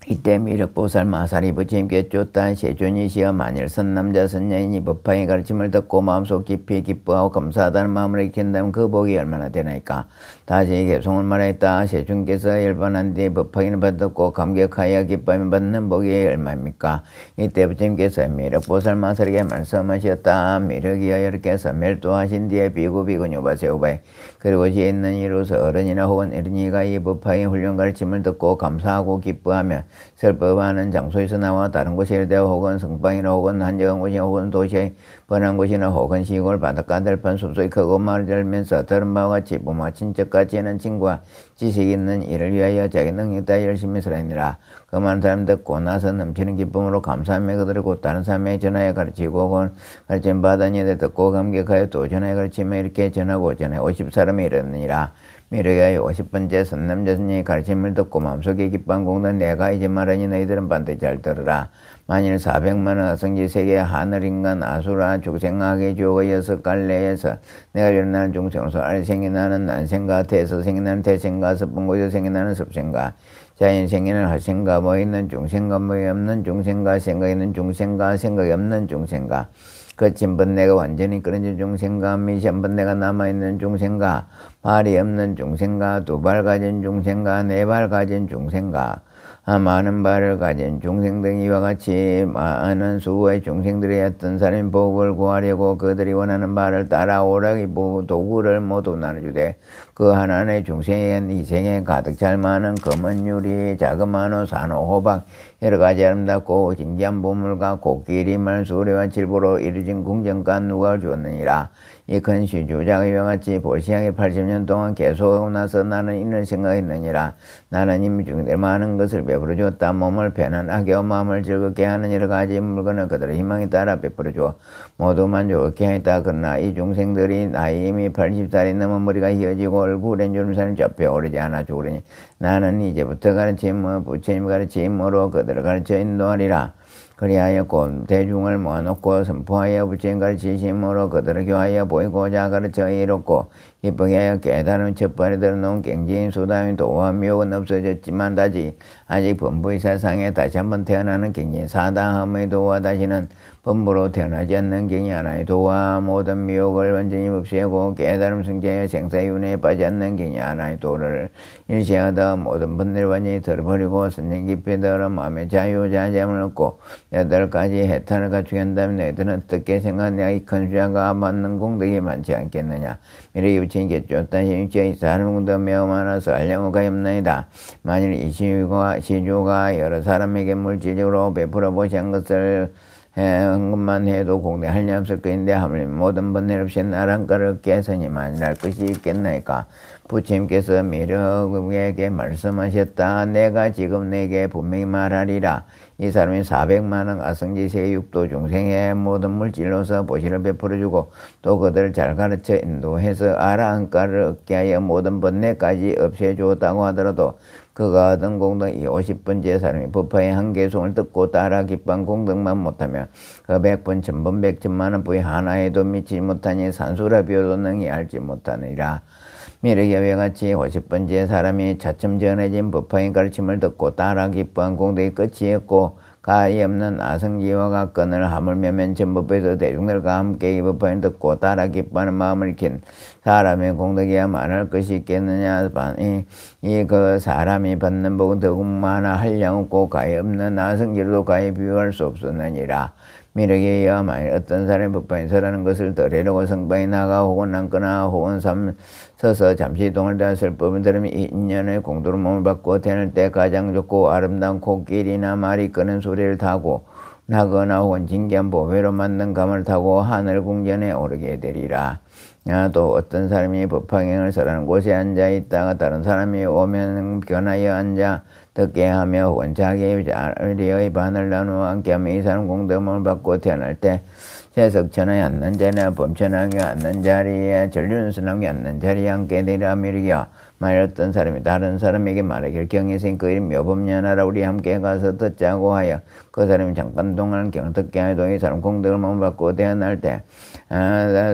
[SPEAKER 1] 이때 미륵보살 마사리 부처님께 쫓다 세존이시여 만일 선남자 선녀인이 법화의 가르침을 듣고 마음속 깊이 기뻐하고 감사하다는 마음을 익힌다면 그 복이 얼마나 되나이까. 다시 개송을 말하였다. 세존께서 열반한 뒤 법화기를 받았고 감격하여 기뻐하며 받는 복이 얼마입니까. 이때 부처님께서 미륵보살 마사리에게 말씀하셨다. 미륵이여 여러께서 멸도하신 뒤에 비구비구니 우바세우바이 그리고 지혜 있는 이로서 어른이나 혹은 어린이가 이 법화의 훌륭 가르침을 듣고 감사하고 기뻐하며 설법하는 장소에서 나와 다른 곳에 되어 혹은 성방이나 혹은 한적한 곳이나 혹은 도시의 번한 곳이나 혹은 시골 바닷가 들판 숲속의 크고 말을 들면서 들은 바와 같이 부모 친척같이 하는 친구와 지식 있는 이를 위하여 자기 능력 다 열심히 살아니라. 그 많은 사람 듣고 나서 넘치는 기쁨으로 감사하며 그들을 곧 다른 사람에게 전하여 가르치고 혹은 가르침 받은 이들 듣고 감격하여 또 전하여 가르치며 이렇게 전하고 전해 50사람이 이르느니라. 미륵의 50번째 선남자 선녀의 가르침을 듣고 마음속에 기뻐한 공덕 내가 이제 말하니 너희들은 반드시 잘 들으라. 만일 400만원 어성지 세계 하늘인간 아수라 죽생하게 주어가 여섯 갈래에서 내가 일어나는 중생으로서 아래 생겨나는 난생가 태에서 생겨나는 태생가 섭분곳에서 생겨나는 섭생가 자연 생기는 하생가 뭐 있는 중생가 뭐 없는 중생가 생각 있는 중생가 생각이 없는 중생가 거친 번뇌가 완전히 끊어진 중생가 미시한 번뇌가 남아있는 중생가 발이 없는 중생가 두 발 가진 중생가 네 발 가진 중생가 많은 발을 가진 중생 등 이와 같이 많은 수의 중생들의 어떤 사람이 복을 구하려고 그들이 원하는 바를 따라 오락이 도구를 모두 나눠주되 그 하나의 중생의 이생에 가득 찰 많은 검은 유리, 자그마한 산호, 호박 여러 가지 아름답고 진지한 보물과 코끼리 말 수레와 칠보로 이루어진 궁전과 누가 주었느니라. 이 큰 시주자가 이와 같이 볼시하게 80년 동안 계속하고 나서 나는 이런 생각했느니라. 나는 이미 중대 많은 것을 베풀어 주었다. 몸을 편안하게 하고 마음을 즐겁게 하는 여러 가지 물건을 그들의 희망에 따라 베풀어 주어 모두 만족하게 하였다. 그러나 이 중생들이 나이 이미 80살이 넘은 머리가 휘어지고 얼굴엔 주름살이 잡혀 오르지 않아 죽으리니 나는 이제부터 가르침으로 부처님 가르침으로 그들을 가르쳐 인도하리라. 그리하여 곧 대중을 모아놓고 선포하여 부처님 가르치심으로 그들을 교하여 보이고자 가르쳐 이뤘고 기쁘게 하여 깨달은 첫발에 들어놓은 갱지인 수다인 도와 미혹은 없어졌지만 아직 범부의 세상에 다시 한번 태어나는 갱지 사다함의 도와 다시는 범부로 태어나지 않는 갱이 하나의 도와 모든 미혹을 완전히 없애고 깨달음 승자의 생사윤회에 빠지 않는 갱이 하나의 도를 일시하다 모든 번뇌를 완전히 덜어버리고 선생 깊이 들어 마음의 자유자재함을 얻고 8가지 해탈을 갖추게 한다면 너희들은 어떻게 생각하냐. 이 큰 수자가 받는 공덕이 많지 않겠느냐. 미래의 부처님께 쫓다 시주의 사람 공덕 매우 많아서 알량호가 없나이다. 만일 이 시주가 여러 사람에게 물질적으로 베풀어 보시한 것을 한 것만 해도 공대 할 리 없을 것인데 하물며 모든 번뇌 없이 나란가를 깨서니 만일할 것이 있겠나이까. 부처님께서 미륵에게 말씀하셨다. 내가 지금 내게 분명히 말하리라. 이 사람이 400만원 아성지 세육도 중생의 모든 물질로서 보시를 베풀어주고 또 그들을 잘 가르쳐 인도해서 아라한가를 얻게 하여 모든 번뇌까지 없애주었다고 하더라도 그가 얻은 공덕 이 50번째 사람이 법화의 한계송을 듣고 따라 기뻐한 공덕만 못하며 그 100번, 1000번, 100천만원 부의 하나에도 미치지 못하니 산수라 비워도 능히 알지 못하느니라. 미륵의 같이 50번째 사람이 차츰 전해진 법화의 가르침을 듣고 따라 기뻐한 공덕이 끝이 없고 가히 없는 아성지와 같건을 하물며 면천법에서 대중들과 함께 이 법화를 듣고 따라 기뻐하는 마음을 익힌 사람의 공덕이야 말할 것이 있겠느냐. 그 사람이 받는 복은 더욱 많아 한량 없고 가히 없는 아성지로도 가히 비교할 수 없었느니라. 미륵에 의하 만일 어떤 사람이 법화에 서라는 것을 더래려고 성방에 나가 혹은 앉거나 혹은 서서 잠시 동을 다스릴 법을 들으면 이 인연의 공도로 몸을 받고 태어날 때 가장 좋고 아름다운 코끼리나 말이 끄는 소리를 타고 나거나 혹은 진기한 보배로 만든 감을 타고 하늘 궁전에 오르게 되리라. 또 어떤 사람이 법화경을 서라는 곳에 앉아 있다가 다른 사람이 오면 변하여 앉아 듣게 하며 혹은 자기의 자리의 반을 나누어 함께하며 이 사람 공덕을 받고 태어날 때 세석천하에 앉는 자리나 범천하게 앉는 자리에 전륜선하게 앉는 자리에 앉게 되리라. 미륵이여 만일 어떤 사람이 다른 사람에게 말하길 경에생 그 이름 묘법년하라 우리 함께 가서 듣자고 하여 그 사람이 잠깐 동안 경을 듣게 하여도 이 사람 공덕을 못 받고 태어날 때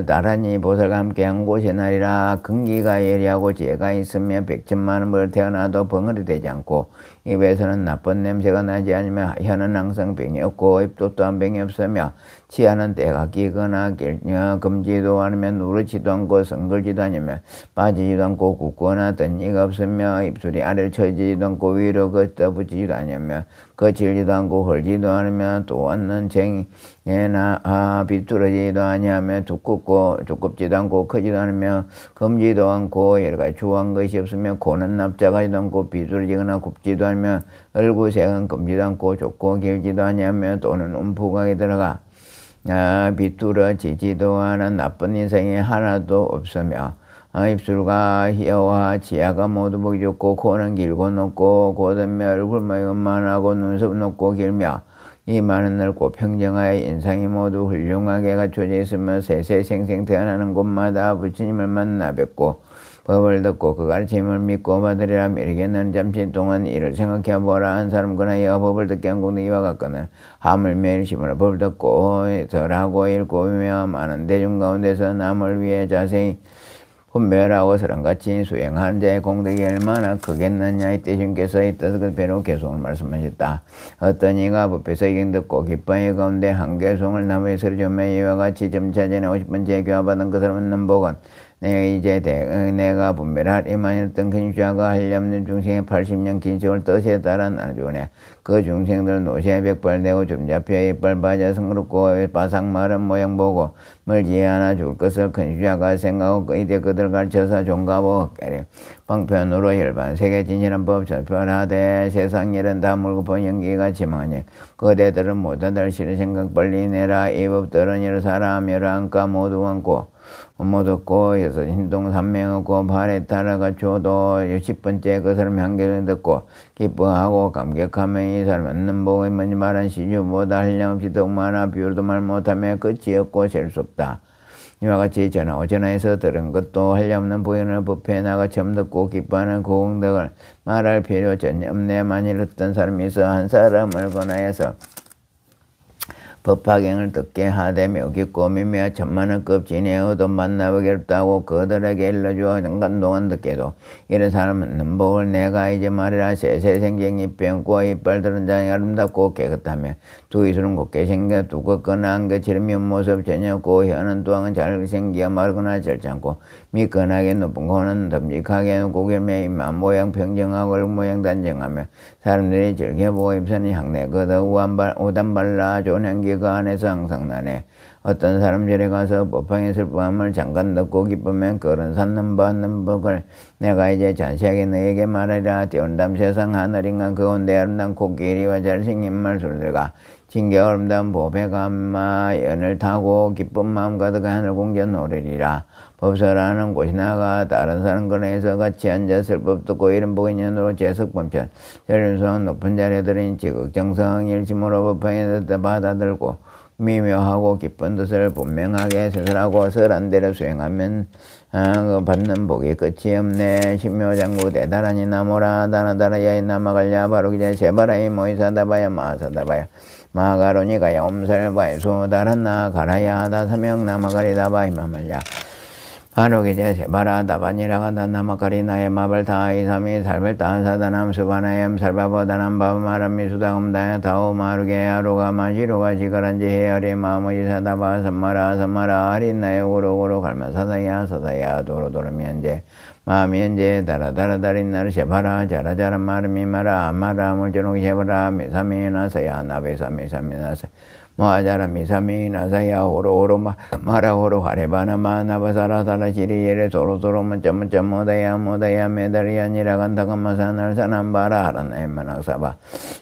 [SPEAKER 1] 나란히 보살과 함께 한 곳에 나리라. 근기가 예리하고 지혜가 있으며 100천만원 벌 태어나도 벙어리 되지 않고 입에서는 나쁜 냄새가 나지 않으며 혀는 항상 병이 없고 입도 또한 병이 없으며 치아는 때가 끼거나 금지도 않으며 누렇지도 않고 성글지도 않으며 빠지지도 않고 굳거나 덧니가 없으며 입술이 아래를 쳐지지도 않고 위로 걷어붙이지도 않으며 거칠지도 않고 헐지도 않으며 또 않는 쟁이나 비뚤어지지도 아니하며 두껍지도 않고 크지도 않으며 검지도 않고 여러가지 주한 것이 없으며 코는 납작하지도 않고 비뚤어지거나 굽지도 않으며 얼굴색은 검지도 않고 좁고 길지도 아니하며 또는 움푹하게 들어가 비뚤어지지도 않은 나쁜 인생이 하나도 없으며 입술과 혀와 치아가 모두 보기 좋고 코는 길고 높고 곧으며 얼굴 모양은 만하고 눈썹 높고 길며 이 많은 넓고 평정하여 인상이 모두 훌륭하게 갖춰져 있으며 세세생생 태어나는 곳마다 부처님을 만나 뵙고 법을 듣고 그 가르침을 믿고 받으리라. 이르기는 잠시 동안 이를 생각해 보라. 한 사람 그나여 법을 듣게 한 공덕 이와 같거늘 하물며 일심으로 법을 듣고 절하고 읽고며 많은 대중 가운데서 남을 위해 자세히 분별하고 서랑같이 수행하는 자의 공덕이 얼마나 크겠느냐. 이때 주님께서 이 뜻을 배로 개송을 말씀하셨다. 어떤 이가 법에서 이경 듣고 기뻐의 가운데 한 개송을 나무에 서리주며 이와 같이 점차 전에 50번째 교화받은 그 사람 얻는 복은 내가 분별하리. 만일 어떤 근시자가 한량없는 중생의 80년 긴식을 뜻에 따라 나누네. 그 중생들 노시에 백발되고 좀 잡혀 이빨 바자 성그럽고 바삭 마른 모양 보고 멀지 않아 죽을 것을 근시자가 생각하고 이제 그들 가르쳐서 종가보 깨리 방편으로 혈반 세계 진실한 법 전편하되 세상 일은 다 물고본 연기같이 많이 그대들은 모두 달시를 생각 빨리 내라. 이 법들은 여러 사람 여러 안과 모두 많고 못 얻고 여섯 신동 삼명 얻고 발에 따라가 줘도 60번째 그 사람이 한 개를 듣고 기뻐하고 감격하며 이 사람 얻는 복이 뭔지 말한 시주보다 한량없이 더욱 많아 비율도 말 못하며 끝이 없고 셀 수 없다. 이와 같이 전하에서 들은 것도 한량없는 부인을 법해 나가 처음 듣고 기뻐하는 고공덕을 말할 필요 전혀 없네. 만일 어떤 사람이 있어 한 사람을 권하여서 법화경을 듣게 하되 묘기고 미며 천만원 급진에 얻어 만나보기 어렵다고 그들에게 일러주어 잠깐 동안 듣게도 이런 사람은 넘복을 내가 이제 말이라. 세세생경이 뿅고 이빨 들은 자니 아름답고 깨끗하며 두 입술은 곱게 생겨 두껍거나 안개처럼 모습 전혀 없고 혀는 또한 잘 생겨 마르거나 절찮고 미끈하게 높은 코는 듬직하게 고결며 입만 모양 평정하고 얼굴 모양 단정하며 사람들이 즐겨보고 입선이 향내 그더 우단발라 좋은 향기 그 안에서 항상 나네. 어떤 사람 절에 가서 법황의 슬픔을 잠깐 듣고 기쁘면 그런 산는 받는 법을 내가 이제 잔시하게 너에게 말하리라. 띄운담 세상 하늘인간 그 온데 아름다운 코끼리와 잘생긴 말소리들과 진겨 아름다운 보배 감마 연을 타고 기쁜 마음 가득 하늘 공전 노래리라. 법설하는 곳이 나가 다른 사람 거래에서 같이 앉았을 법 듣고 이런 복인 년으로 재석본편 전륜성 높은 자리에 들으니 지극정성 일심으로 법황에 받아들고 미묘하고 기쁜 뜻을 분명하게 세설하고 설한 대로 수행하면 받는 복이 끝이 없네. 신묘장구 대다라니 나모라 다나다라야이 나마갈야 바로 기자 세바라이 모이사다바야 마사다바야 마가로니가야 옴살바이 수다란나 가라야 다사명 나마가리다바이 마말야 바로 기제 세바라 다바니라가다 나마카리 나의 마발 다이 삼이 살벨 다사다남 수바나염 살바보다남 바마람미 수다음다야 다오 마루게 아로가 마시로가 지가란지 헤아리 마모지 사다바 삼마라 아린 나의 오로오로 갈마 사다야 도로도로미안제 마미엔제 다라다라다린 나를 세바라 자라자라 마르미 마라 아마라 물전옥 세바라 미사미 나사야 나베사미 나사 모아자라 미사미 나사야 호로호로 마라 호로 하레바나 마나바사라 사라시리 예레 도로도로 문자문자 모다야 메다리야 니라간다가 마사날 사남바라 하라나에 만학사바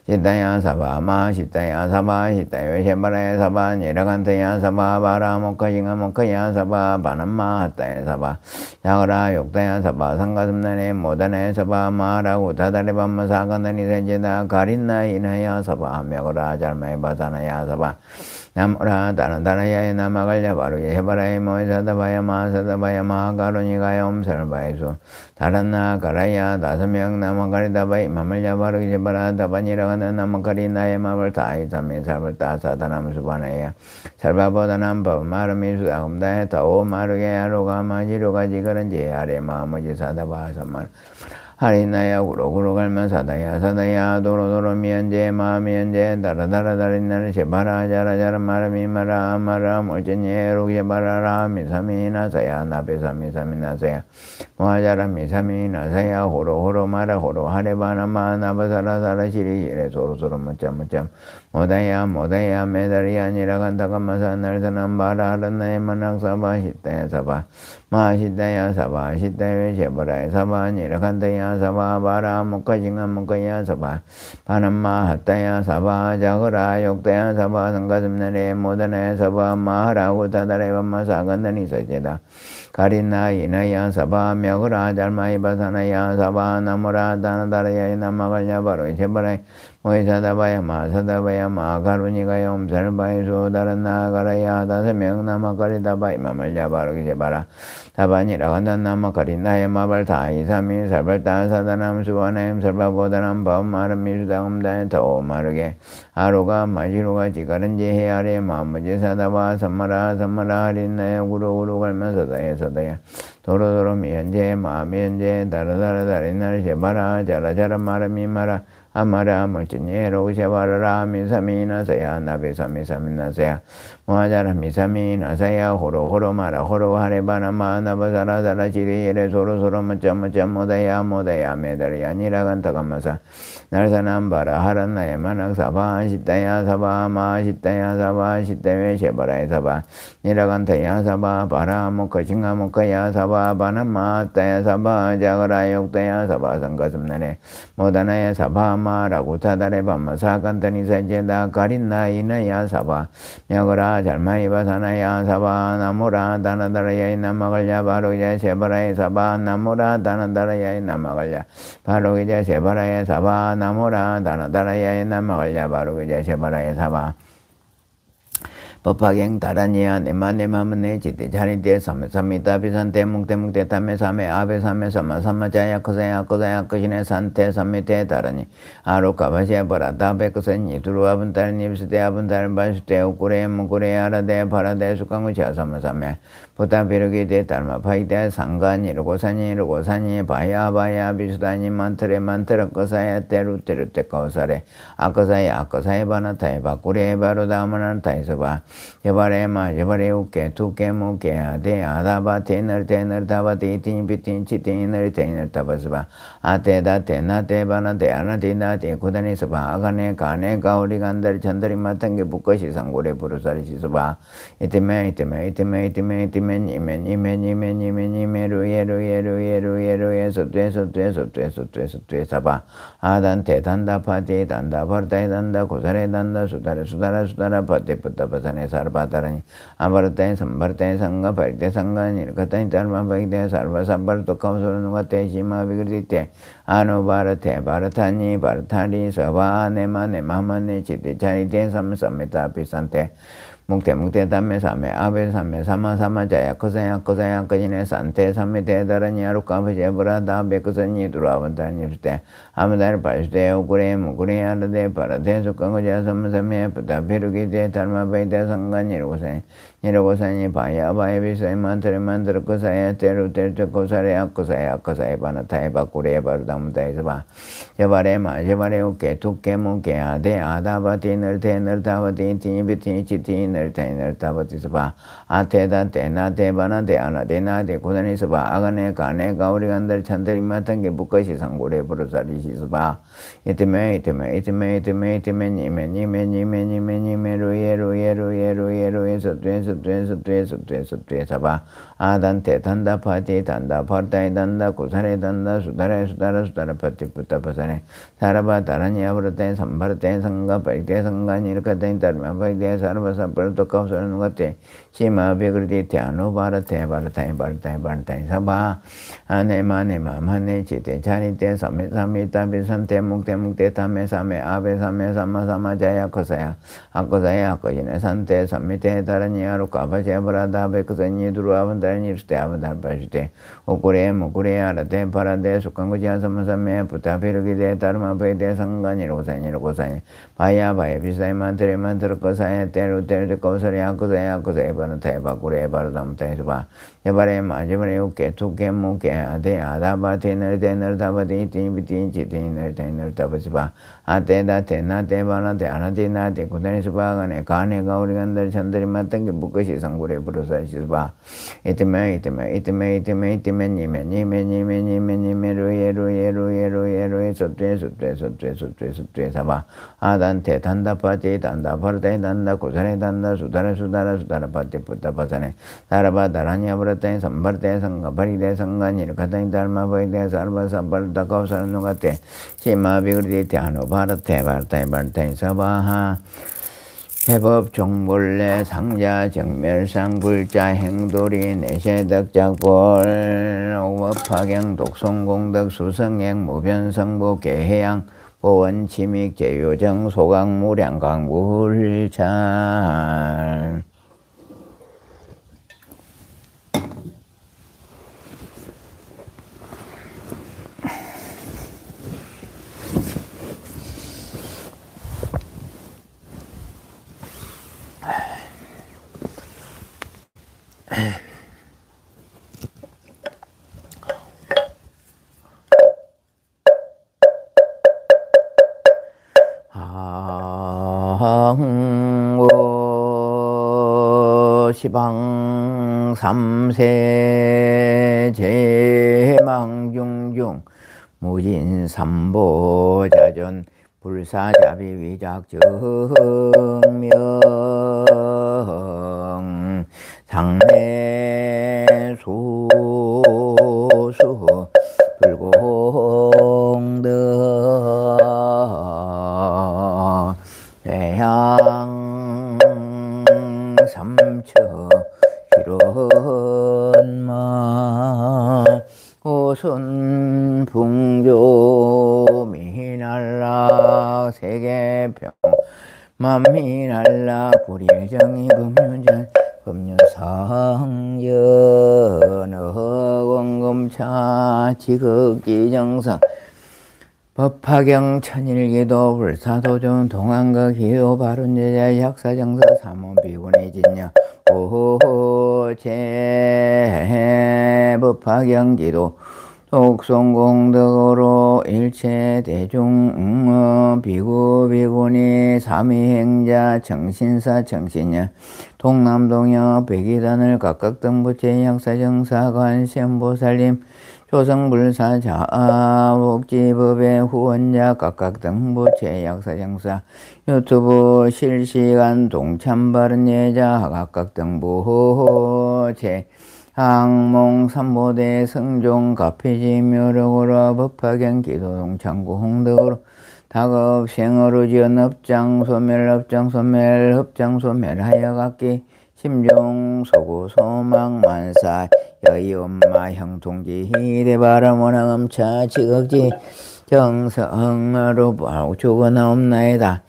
[SPEAKER 1] 시타야 사바 마 시타야 사바 시타요 셰바라야 사바 니라간다야 사바 바라 모카싱아 모카야 사바 바남마 하타야 사바 야거라 욕다야 사바 상가슴나네 모다네 사바 마라고 다다레밤마 사간다니 센제다 가린나 이나야 사바 메거라 잘마에 바사나야 사바 나무라 다나다나야에 나마갈야 바로에 해바라에 모이사다바야 마사다바야 마가로니가야 옴살바이수 다란나 가라야 다섯명 나마가리다바이 마말야 바로 이제바라 다바니라가는 나마가리 나의 마블 다이삼이 살벌 다사다남 수바나야 살바보다남 법 마르미 수다음다에 다오 마르게 아로가 마지로가 지그런지 아래 마모지 사다바 삼말 하리나야 구로구로 갈만 사다야 사다야 도로도로 미연제 마미연제 다라다라 다리나를 제바라 자라자라 마라미 마라 마라 몰전예 로게 바라라 미사미 나사야 나베사미 사미 나사야 모하자라 미사미 나사야 호로호로 마라 호로 하레바나 마나바사라사라 시리시레 소로소로 무짬무짬 모다야 모다야 메다리야 니라간다가 마사 날사남 바라 하란나에 만학사바 시타야 사바 마시다야 사바 시타야 제바라야 사바 니라간다야 사바 바라 목가징아 목가야 사바 바람마 핫다야 사바 자거라 욕다야 사바 성가슴나레 모다나야 사바 마하라고 다다레바 마사간다니 서제다 가린나 이나야 사바 묘거라 잘마이바사나야 사바 나무라 다나다라야 나마갈야 바로 제바라야 모이사다바야 마사다바야 마가루니가야 옴살바이소 다란나가라야 다세명 나마가리다바이 마말야 바로 제바라 다바니라 간단 나마가리나야 마발타 이사미 살발타 사다남 수바나임 살바보다남 바음마름 미수다음다에 더 마르게 아로가 마지로가 지가른지 헤아레 마무지사다바 삼마라 삼마라 하린나야 구로구로 갈면서 다야 도로도로 미연제 마미연제 다라다라 다리나를 제바라 자라자라 마라미 마라 아마라 멀진예로 샤바라라 미사미나사야 나베사미사미나사야 모하자라 미사미나사야 호로호로 마라 호로 하레바나 마나바사라사라 지리예레 소로소로 무짬무짬 모다야 모다야 메다리야 니라간타가마사 날사남바라 하란나야 만학사바 시타야 사바 마시타야 사바 시타웨 셰바라야 사바 니라간타야 사바 바라 모카징가 모카야 사바 바나마타야 사바 자가라 욕타야 사바 상가슴나네 모다나야 사바 마라고 타다레 밤마 사간다니 사제다 가린나 이나야 사바 냐거라 잘마이바 사나야 사바 나모라 다나다라야 나마갈야 바로 이제 세바라야 사바 나모라 다나다라야 나마갈야 바로 이제 세바라야 사바 나모라 다나다라야 나마갈야 바로 이제 세바라야 사바 법화경 다라니야 네마네마문네 지대 자리대 삼메삼미다 비산대 뭉대뭉대 담메 삼메 아베 삼메 삼마 삼마자야 코사야 코사야 코시네 산테 삼메대 다라니 아로카바시야 바라다 베코선이 두루아분 다르니 비스대 아분 다른 바스대 오꾸레 뭉꾸레 아라데 바라데 수강우치아 삼마삼메 보다 비르기 대 달마 파이대 상간이 로고산이 로고산이 바야 비수다니 만트레 만트레 코사야 때루때루 때코사레 아코사야 아코사야 바나타에 바꾸레 바로 다음은 타이서바 제바레마 제바레 우케 투케 무케 아데 아다바 테너 테너 다바 데이팅 비팅 치팅 너 테너 타바스바 아테다 테나 테바나 테아나 테나 테 고다니스바 아가네 가네 가오리 간다리 찬다리 마탕게 부커시 상고레 부르사리 시스바 이테메 루예루예루예루예루예 소퇴 사바 아단테 단다 파티 단다 버타이 단다 고사레 단다 수다라 파티 부타바사네 사르바다라니 아바르타이 삼바르타이 상가 파이테 상가 니르카타이 달마 파이테 사르바 삼바르토 카우소르누가 테시마 비그리테 아노바르테 바르타니 바르타리 사바 네마네 마마네 치테 차리테 삼삼메타 비산테 묵테 담메 사메 아베 사메 사마 자야 코사야 거지네 산테 사메 대다라니 아루카베 제브라다 베코선이 두라반다니 때 아무달 바스데 오구레 무구레 아르데 바라데 수강고자 삼삼메 부다 베르기 데 달마베데 니로고사니 바야 비사이 만트레 코사야 테루 코사레 아코사야 바나타에 바꾸레 바르다무다이스바 제바레 오케 투케 무케 아데 아다바 티너 타바 티비티 치티 널타이너 타바티스바 아테다 테나 테바나 테아나 테나 테 고다니스바 아가네 가네 가오리 간들 찬들이 마탄게 부커시 상고레 부르사리시스바 이테메 니메 루예 소퇴 사바 아단테 단다 파티 단다 파르타이 단다 고사레 단다 수다라 파티 부타파사네 사라바 다라니 아브르테 삼바르테 상가 파이테 상가니 이르카테 달마 파이테 사르바사 벌토 카우서는 것테 시마 베그르디 티아노 바르테 바르타이 사바 아네마네마 마네 치테 자니테 삼메삼미타 비산테 묵테 타메 사메 아베 사메 삼마 자야 코사야 아코사야 아코이네 산테 삼미테 다라니 루카 바제브라다 베크선이 두루아반다니 입스테 아반달바시테 오쿠레 모쿠레 아라테 파라데 수칸구지아 삼삼메 부타베르기데 다르마베데 상간이로사니로고사니 바야 바야 비사이만 테레만 테르코사에 테르 테르 코사리아 코사야 코사에 바나타에 바쿠레 바르담타에바 야바레 마제바레 우케 투케 무케 아데 아다바테 너데 너다바데 티비티 지티 너데 너다바스바 아테다 테나테 바나테 아나테나테 구다니스바가네 가네 가우리간들 찬들이 맞던 게 무것이 상구레 부르사시바 이때메 니메 루예루예루예루예루예 소퇴 사바 아단테 단다 파티 단다 버르테 단다 고사네 단다 수다라 파티 푸타 파사네 다라바 다라냐 버르테 삼버테 상가버리데 상간이 가다니 달마 보이데 살바 삼버다 고사노가테 시마 비그리테 하노 바르테 사바하 해법 종몰래 상자 정멸상 불자 행돌이 내세덕작볼 오법파경 독송공덕 수성행 무변성보 개해양 보원 침익 제요정 소강무량 강불찰 시방 삼세 제망중중 무진삼보자전 불사자비 위작정명 상내소수 불공덕 대양 삼처 실원마 오순 풍조 미날라 세계평 만미날라 불일정이 금륜상연 어원금차 지극기정상 법화경 천일기도 불사도중 동안각 기호 바른제자 약사정사 삼원비군의 진여 오제 법화경기도 독송공덕으로 일체대중 비구비군이 삼위행자 정신사 정신여 동남동여 백이단을 각각 등부채 약사정사 관시험보살님 조성불사자 복지법의 후원자 각각 등부채 약사정사 유튜브 실시간 동참바른 예자 각각 등부채 항몽 삼보대 성종 가피지 묘력으로 법화경 기도동 창구 홍덕으로 다급 생어로 지은 업장 소멸 합장소멸하여 각기 심종 소구 소망 만사 여의 엄마 형통지 희대바람 원앙음차 지극지 정성으로 죽어나옵나이다.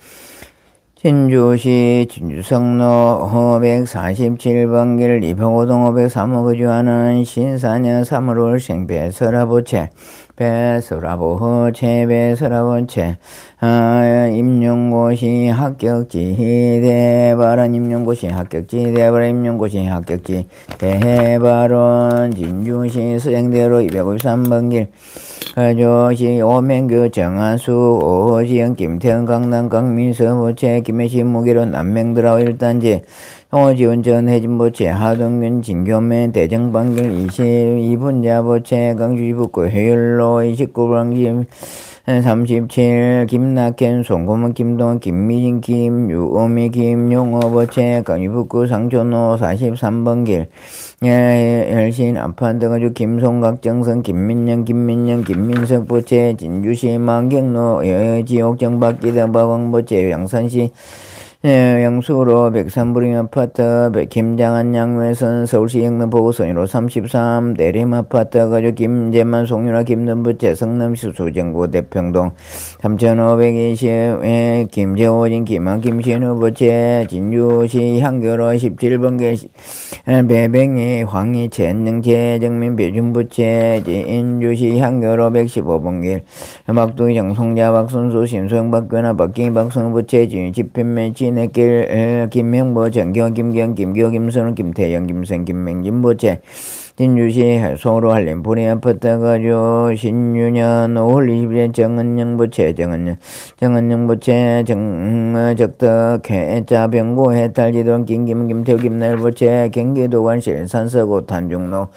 [SPEAKER 1] 진주시 진주성로 547번 길 이평호동 503호 거주하는 신사녀 3월 생배설아보채 배설아보채 임용고시 합격지 대발원 임용고시 합격지 대발원 임용고시 합격지 대발원 진주시 수행대로 253번 길 거주시 오명교 정한수 오지영 김태현 강남 강민서 보채 김해시 무기로 남명들하고 1단지 홍어지원 전해진보채 하동균 진교면 대정방길 22분자 보채 강주시 북구 해율로 29방지 37 김낙현 송고문 김동원 김미진 김유오미 김용호 보채 강주북구 상촌로 43번 길 열신 아파트가주 김송각 정선 김민영 김민석 보채 진주시 만경로 지옥정 박기등 박왕 보채 양산시 영수로 103부림 아파트, 김장한 양매선 서울시 영남 보고선으로 33, 내림 아파트 가족 김재만 송윤아 김남부채 성남시 수정구 대평동 3520, 김재호진 김한 김신우 부채 진주시 향교로 17번개 배뱅이 황희 최은영 재정민 배준부채 인주시 향교로 115번길 막둥이 정송자 박순수 신소영 박근아 박경희 박성부채 집현매 진해길 김명보 정경 김경 김교 김선우 김태영 김생 김맹진 부채 진주시 소로 한림 부리 아파트 가족 신유년 5월 20일 정은영 부채 정은영 부채 적덕 해자 병고 해탈지동 김김 김태우 김날 부채 경기도 관실 산서구 탄중로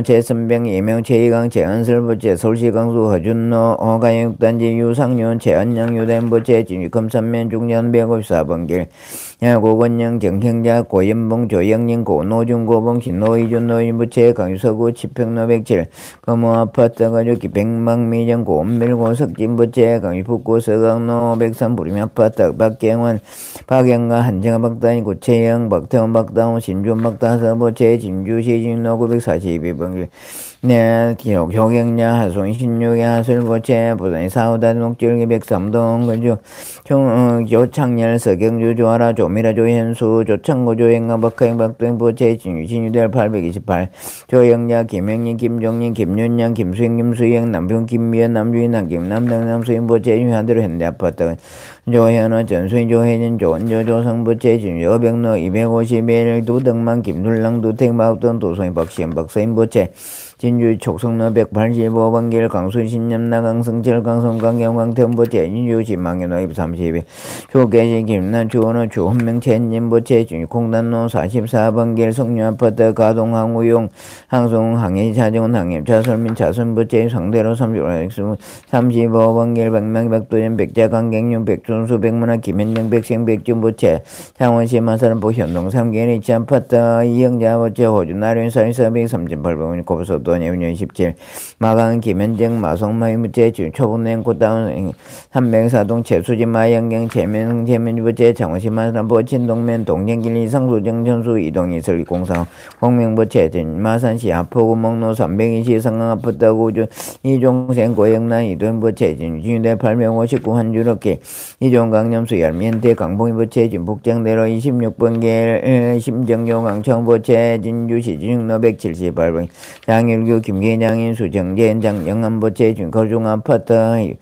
[SPEAKER 1] 재선병 이명 최희강 최은슬 부채 서울시 강수 허준로 가영단지 유상윤 최은영 유된 부채 진유검산면 중년 154번길 고건영 정형자 고연봉 조영린 고노준 고봉 신노이준 노인부채 강유서구 치평로 107 금호아파트 가족기 백망미정 고은밀고 석진부채 강유북구 서강로 103 부림아파트 박경원 박영가 한정아 박다인 구채영 박태원 박다운 신준 박다서부채 진주시 진로 942번길 교경nhà 하송 신육의 하술부채 부산이 사우단 목줄기 103동 근주 조창렬 서경주 조아라 조미라 조현수 조창고 조행가 박하영 박도행 부채 진유대열 828 조영자 김영린 김종린 김윤양 김수영 김수영 남평 김미연 남주인 남김 남당 남수인 부채 유한대로 현대아파트 조현호 전수인 조혜진 조원조 조성부채 진유어백로 251 두덕만 김둘랑 두택 마우던 도소인 박시현 박서인 부채 진주 촉성로 185번길 강순 신념나 강성철 강성 강경 강태원부채 진주 진망연호 232 조계시 김난 주원호 주헌명 채님부채 진유콩단로 44번길 성류아파트 가동 항우용 항송 항해 차정원 항해 차설민 차선부채 상대로 35번길 백명 백도전 백자 강경용 백준수 백문화 김현정 백생 백준부채 창원시 마사람부 현동 3개인 2차 아파트 이영자부채 호주 나륜 사인서 138번 고부소 내년 17 마강 김현정 마성마이무채 초분행 고다운 304동 채수지 마영경 재면부채 창원시 마산부 친동면 동경길 이상수정 전수 이동이설 공상 공명부채 마산시 아포구 목로 320 상강아파트 구주 이종생 고영란 이동부채 진주대 859 한주롭게 이종강염수 열면대 강봉이부채 진북장대로 26번계 심정교 강청부채 진주시 진흥로 178번 장일 유 김계장인 수정재현장 영암부채 거중아파트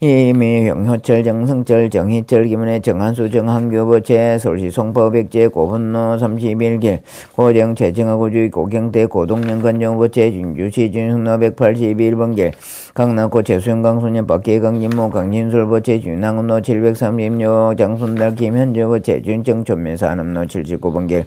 [SPEAKER 1] 이미형 효철 정성철 정희철 김은혜 정한수 정한교부채 서울시 송파백제 고분로 31길 고정 최정하고주의 고경대 고동령 건정부채 진주시 진흥로 181번길 강남고 최수영 강소년 박계강진모 강진술부채 진항로 736 장순달 김현주부채 진정촌면 산업로 79번길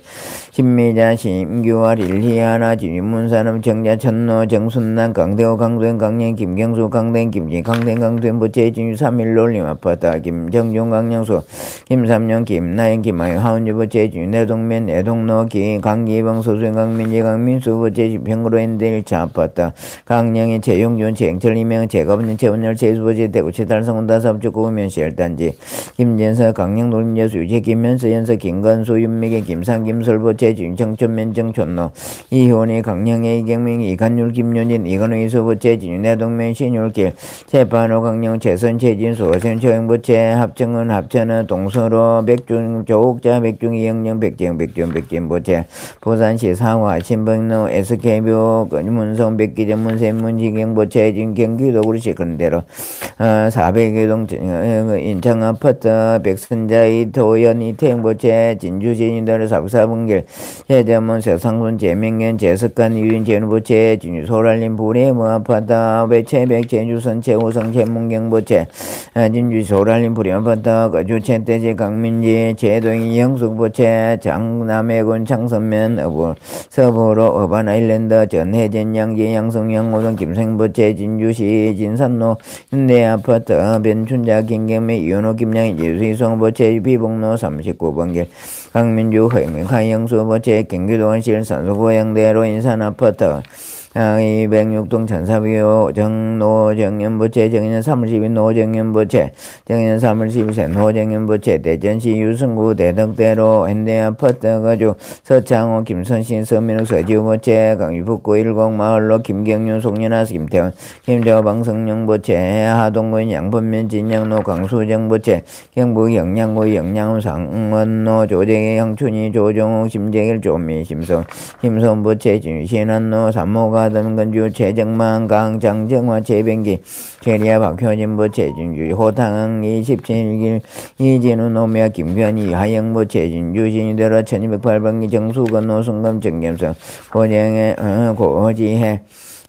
[SPEAKER 1] 신미자 신규와 릴리아나 진문산업 정자 천로 정순남 강대호 강도현 강령 김경수 강된 김진 강된 강도현 부채 진유 3.1 올림아파트 김정중 강령수 김삼령 김나영 김하영 하운주부채 진유 내동면 내동로 강기봉 서수영 강민지 강민수 부채 평구로 현대 1차 아파트 강령의 최용준 최영철 이명 최가분인 최원열 최수부채 대구 최달성원 다사업주 구우면시 열단지 김진서 강령 놀림여수 유채 김현서 연서 김건수 윤미계 김상 김설부채 진정천면 정촌로 이효원이 강령의 이경민 이간율 김윤진 이건우 이수부채 진유 내동면 신율길 최반호 강령 최선 최진수 어선 최영부채 합정은 합천은 동서로 백중 조옥자 백중 이영령 백정 백진부채 부산시 상화 신병로 SK뷰 문성 백기전 문세문지경부채 진경기도 그렇지 그런대로 400개동 인창아파트 백선자 이토연 이태영부채 진주진인대로 44번길 해자문 세상군 재명년 재석관 유인 재누부채 진주 소랄림 부리모 아파트 배채백 제주선 최우성 최문경부채 진주 소랄림 부리아파트 거주채대지 강민지 제동이 영숙부채 장남해군 창선면 서부로 어반아일랜드 전해전 양지 양성 양호동 김생부채 진주시 진산로 현대아파트 변춘자 김경매 이현호 김양희 제수이성부채 비봉로 39번길 강민주 허영민 강영수부채 경기도 원실 산소고양대로 인산아파트 206동 천사비요 정노정연부채 정년 312 노정연부채 정년 312세 노정연부채 대전시 유승구 대덕대로 현대아 퍼뜨거주 서창호 김선신 서민욱 서지우부채 강유북구 10 마을로 김경윤 송연아 김태원 김재호 방성영부채 하동군 양분면 진영로 강수정부채 경북 영양구 영양읍 상원로 조재기 형춘이 조정욱 심재길 조미 심성 김선부채 진신안로 삼모가 등건주 최정만 강장정화 최병기 최리아 박효진부 최진주 호탕 27길 이진우 노미아 김변희 하영부 최진주 진이대로 1208번기 정수건 노승금 정겸성 고정의 고지혜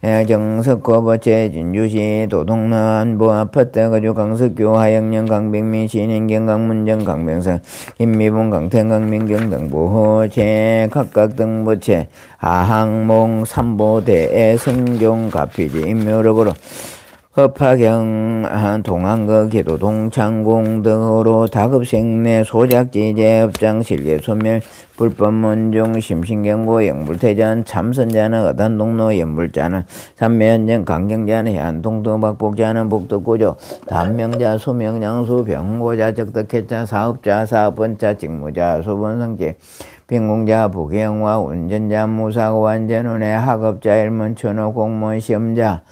[SPEAKER 1] 정석고보 최진주시 도동란보 아파트거주 강석교 하영년 강백민 신인경 강문정 강병선 김미봉 강태강 민경 등부호 최각각 등부채 하항몽 삼보대 성종 가피지 인묘력으로 허파경 동안거 기도 동창공 등으로 다급생내 소작지제 업장 실계 소멸 불법문중 심신경고 영불태전 참선자는 어단동로 연불자는 삼매현정 강경자는 해안동도 박복자는 복덕고조 단명자 수명장수 병고자 적덕해자 사업자 사업원자 직무자 소본성제 빈공자 부경화 운전자 무사고 완전운의 학업자 일문천호 공무원 시험자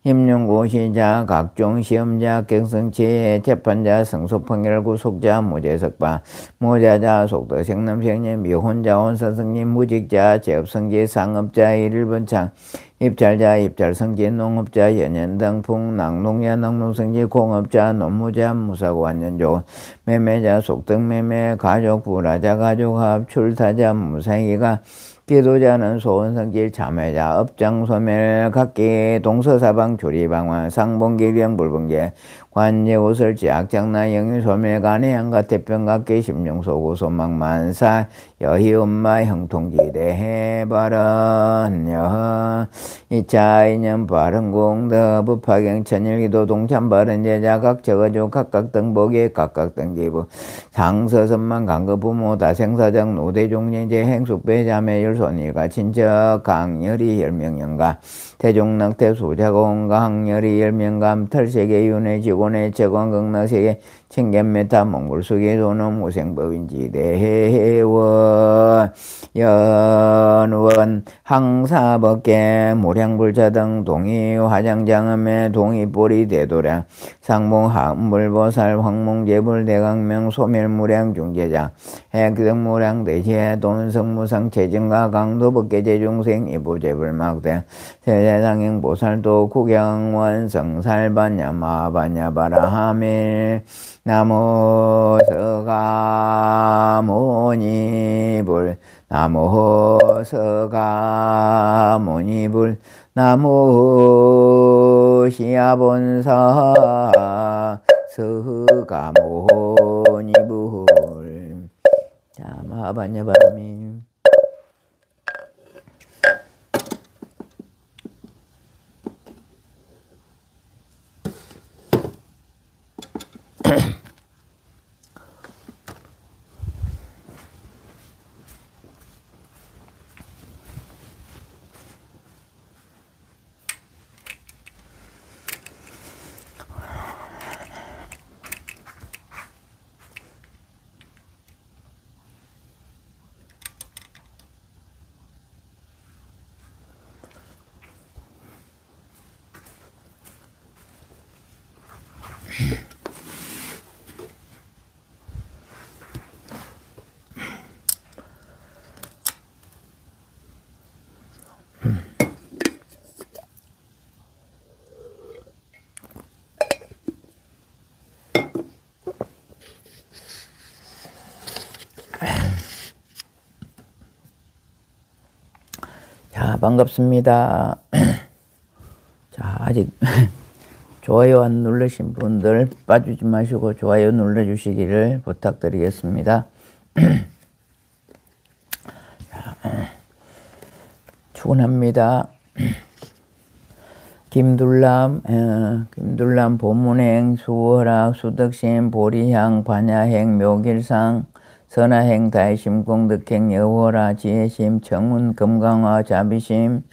[SPEAKER 1] 힘용고시자 각종 시험자 객성치해 재판자 성소판결 구속자 무죄석방 무자자 속도생남생님 미혼자 혼사성님 무직자 재업성지 상업자 일일번창 입찰자 입찰성지 농업자 연연등풍 낙농야 낙농성지 공업자 농무자 무사고 완전조 매매자 속등매매 가족 불화자 가족합 출타자 무사기가 기도자는 소원성질 참회자 업장소멸 각기 동서사방 조리방화 상봉기병 불봉계 관제오설지 악장나 영유소멸 간해양가 태평각계 심령소구 소망만사 여희엄마 형통기대 해바른 여 이차인연 바른공더 부파경 천일기도 동참바른제자 각저거주 각각등복에 각각등기부 상서선만 강거부모 다생사정 노대종례제 행숙배자매 율손일가 친척 강열이 열명연가 대종낙태 수자공가 항열이 열명감 털세계 윤회 직원의 채광극락세계 청견메타 몽골수계 도놈 우생법인지대회원 연원 항사법계 모량불자등 동의 화장장음의 동의보리 대도량 상봉 함불보살 황몽제불 대강명 소멸무량 중재장 핵등무량 대시해 돈성무상 체증가 강도법계 제중생 이부제불막대 세대상행 보살도 구경원 성살반야 마반야 바라하밀 나모 서가모니불 나모 서가모니불 나모 시아본사 서가모니불 자 마반야 바라밀 자, 반갑습니다. 자, 아직 좋아요 안 누르신 분들 빠지지 마시고 좋아요 눌러주시기를 부탁드리겠습니다. 자, 출근합니다. 김둘람 보문행, 수월학, 수덕심, 보리향, 반야행, 묘길상, 선화행, 다이심, 공덕행, 여호라, 지혜심, 청운, 금강화, 자비심,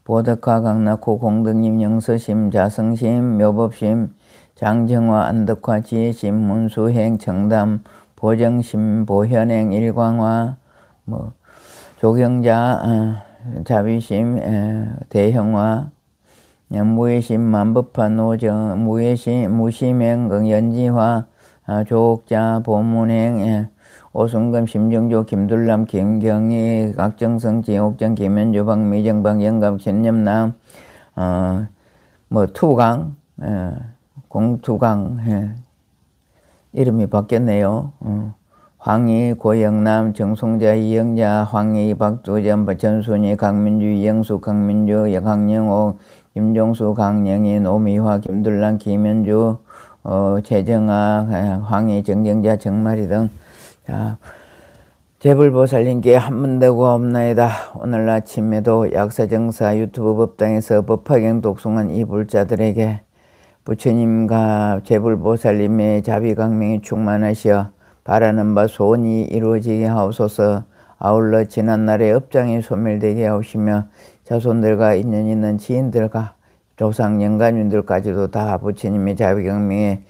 [SPEAKER 1] 보덕화 강락호 공덕님 영서심 자성심 묘법심 장정화 안덕화 지혜심 문수행 정담 보정심 보현행 일광화 뭐 조경자 자비심 대형화 무예심 만법화 노정 무예심 무심행 연지화 조옥자 보문행 오순금 심정조 김둘람 김경희 각정성 지옥정 김현주 박미정박 영감 신념남 뭐 투강 공투강 이름이 바뀌었네요. 황희 고영남 정송자 이영자 황희 박두전 전순희 강민주 이영수 강민주 강영옥 김종수 강영희 노미화 김둘란 김현주 최정아 황희 정경자 정마리 등 자, 재불보살님께 한 번 더 구하옵나이다. 오늘 아침에도 약사정사 유튜브 법당에서 법화경 독송한 이 불자들에게 부처님과 재불보살님의 자비강명이 충만하시어 바라는 바 소원이 이루어지게 하옵소서. 아울러 지난날의 업장이 소멸되게 하옵시며 자손들과 인연 있는 지인들과 조상 영가님들까지도 다 부처님의 자비강명에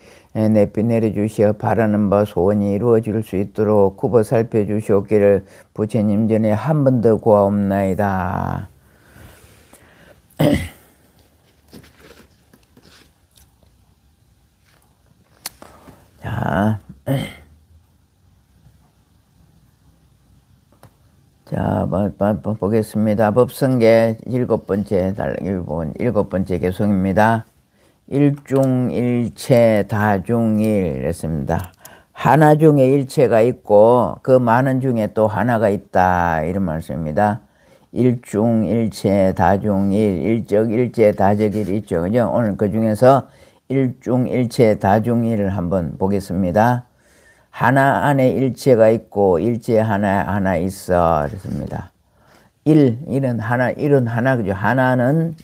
[SPEAKER 1] 내비 내려주시어 바라는 바 소원이 이루어질 수 있도록 굽어 살펴주시옵기를 부처님 전에 한 번 더 구하옵나이다. 자, 보겠습니다. 법성계 일곱 번째 개송입니다. 일중일체 다중일 했습니다. 하나 중에 일체가 있고 그 많은 중에 또 하나가 있다 이런 말씀입니다. 일중일체 다중일 일적일체 다적일 있죠. 그죠? 오늘 그 중에서 일중일체 다중일을 한번 보겠습니다. 하나 안에 일체가 있고 일체 하나 있어 그렇습니다. 일은 하나 그죠? 하나는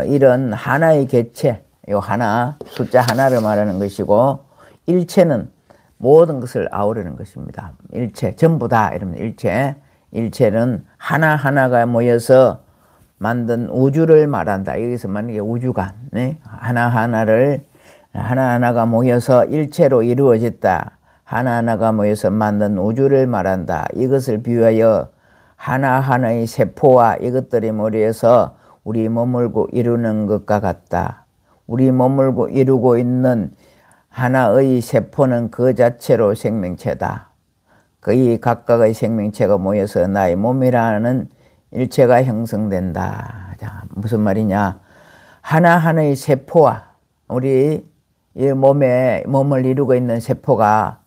[SPEAKER 1] 일은 하나의 개체 요 하나, 숫자 하나를 말하는 것이고 일체는 모든 것을 아우르는 것입니다. 일체, 전부 다 이러면 일체는 하나하나가 모여서 만든 우주를 말한다. 여기서 만약에 우주가 하나하나가 모여서 일체로 이루어졌다. 하나하나가 모여서 만든 우주를 말한다. 이것을 비유하여 하나하나의 세포와 이것들이 모여서 우리 머물고 이루는 것과 같다. 우리 머물고 이루고 있는 하나의 세포는 그 자체로 생명체다. 거의 각각의 생명체가 모여서 나의 몸이라는 일체가 형성된다. 자, 무슨 말이냐? 하나하나의 세포와 우리 이 몸을 이루고 있는 세포가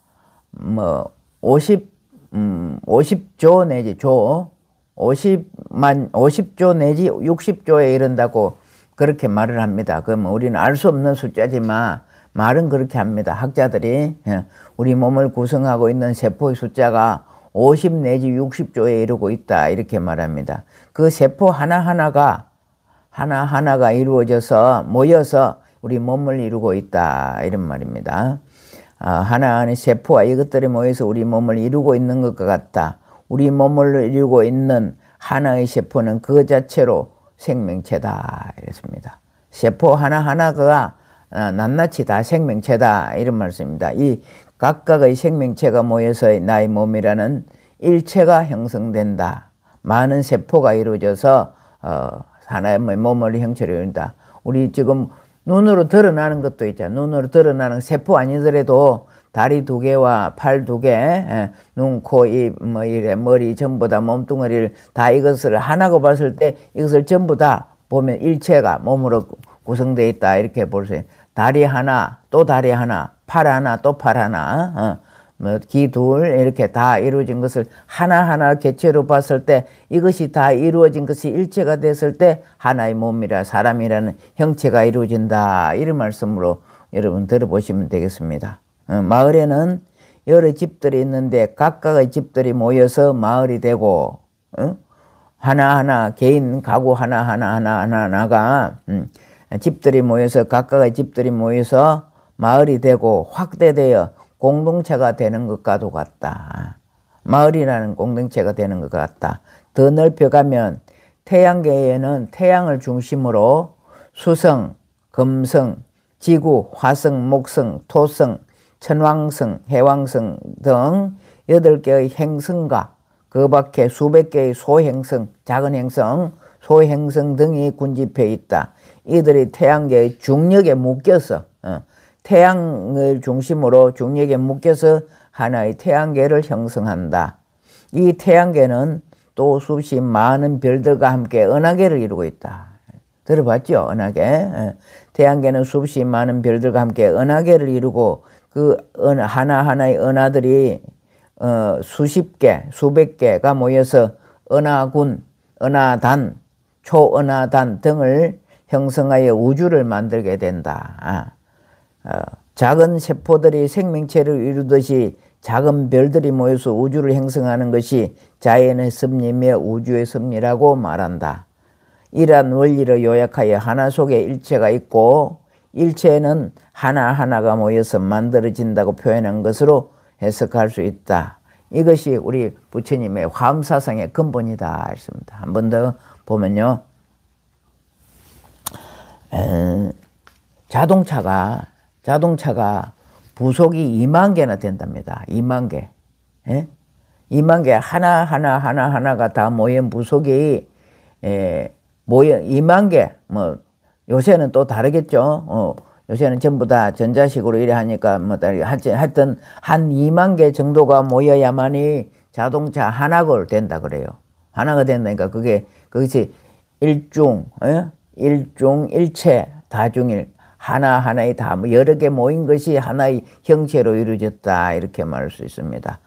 [SPEAKER 1] 뭐 50조 내지 50조 내지 60조에 이른다고 그렇게 말을 합니다. 그럼 우리는 알 수 없는 숫자지만 말은 그렇게 합니다. 학자들이 우리 몸을 구성하고 있는 세포의 숫자가 50 내지 60조에 이르고 있다 이렇게 말합니다. 그 세포 하나하나가 이루어져서 모여서 우리 몸을 이루고 있다 이런 말입니다. 하나하나의 세포와 이것들이 모여서 우리 몸을 이루고 있는 것과 같다. 우리 몸을 이루고 있는 하나의 세포는 그 자체로 생명체다 이랬습니다. 세포 하나하나가 낱낱이 다 생명체다 이런 말씀입니다. 이 각각의 생명체가 모여서 나의 몸이라는 일체가 형성된다. 많은 세포가 이루어져서 하나의 몸을 형체로한다. 우리 지금 눈으로 드러나는 것도 있잖아. 눈으로 드러나는 세포 아니더라도 다리 2개와 팔 2개, 눈, 코, 입, 머리 전부 다 몸뚱어리를 다 이것을 하나고 봤을 때 이것을 전부 다 보면 일체가 몸으로 구성되어 있다 이렇게 볼 수 있어요. 다리 하나, 또 다리 하나, 팔 하나, 또 팔 하나, 귀 둘 이렇게 다 이루어진 것을 하나하나 개체로 봤을 때 이것이 다 이루어진 것이 일체가 됐을 때 하나의 몸이라 사람이라는 형체가 이루어진다 이런 말씀으로 여러분 들어보시면 되겠습니다. 마을에는 여러 집들이 있는데 각각의 집들이 모여서 마을이 되고 하나하나 개인 가구 하나하나가 집들이 모여서 각각의 집들이 모여서 마을이 되고 확대되어 공동체가 되는 것과도 같다. 마을이라는 공동체가 되는 것 같다. 더 넓혀가면 태양계에는 태양을 중심으로 수성, 금성, 지구, 화성, 목성, 토성, 천왕성, 해왕성 등 8개의 행성과 그 밖에 수백 개의 소행성, 작은 행성, 소행성 등이 군집해 있다. 이들이 태양계의 중력에 묶여서 태양을 중심으로 중력에 묶여서 하나의 태양계를 형성한다. 이 태양계는 또 수십 많은 별들과 함께 은하계를 이루고 있다. 들어봤죠? 은하계. 태양계는 수십 많은 별들과 함께 은하계를 이루고 그 하나하나의 은하들이 수십 개, 수백 개가 모여서 은하군, 은하단, 초은하단 등을 형성하여 우주를 만들게 된다. 작은 세포들이 생명체를 이루듯이 작은 별들이 모여서 우주를 형성하는 것이 자연의 섭리며 우주의 섭리라고 말한다. 이러한 원리를 요약하여 하나 속에 일체가 있고 일체는 하나하나가 모여서 만들어진다고 표현한 것으로 해석할 수 있다. 이것이 우리 부처님의 화엄사상의 근본이다 했습니다. 한 번 더 보면요. 자동차가 부속이 2만 개나 된답니다. 2만 개. 2만 개 하나가 다 모인 부속이 모여 2만 개. 뭐 요새는 또 다르겠죠. 요새는 전부 다 전자식으로 이래 하니까 뭐 하여튼 한 2만 개 정도가 모여야만이 자동차 하나가 된다 그래요. 하나가 된다니까 그것이 일체 다중일 하나하나의 다 여러 개 모인 것이 하나의 형체로 이루어졌다 이렇게 말할 수 있습니다.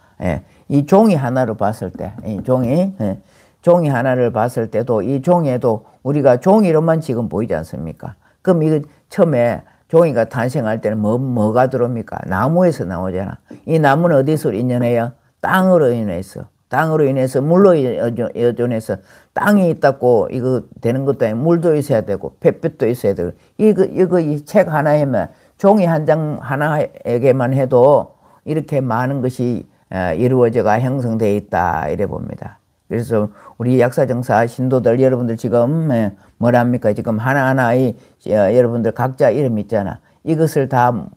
[SPEAKER 1] 이 종이 하나로 봤을 때 이 종이 하나를 봤을 때도 이 종에도 우리가 종이로만 지금 보이지 않습니까? 그럼 이거 처음에 종이가 탄생할 때는 뭐가 들어옵니까? 나무에서 나오잖아. 이 나무는 어디서 인연해요? 땅으로 인해서 물로 여존해서 땅이 있다고 이거 되는 것도 아니고 물도 있어야 되고 햇빛도 있어야 되고 이 책 하나에만 종이 한 장 하나에게만 해도 이렇게 많은 것이 이루어져가 형성되어 있다 이래 봅니다. 그래서 우리 약사정사 신도들 여러분들 지금 뭐랍니까? 지금 하나하나의 여러분들 각자 이름 있잖아. 이것을 다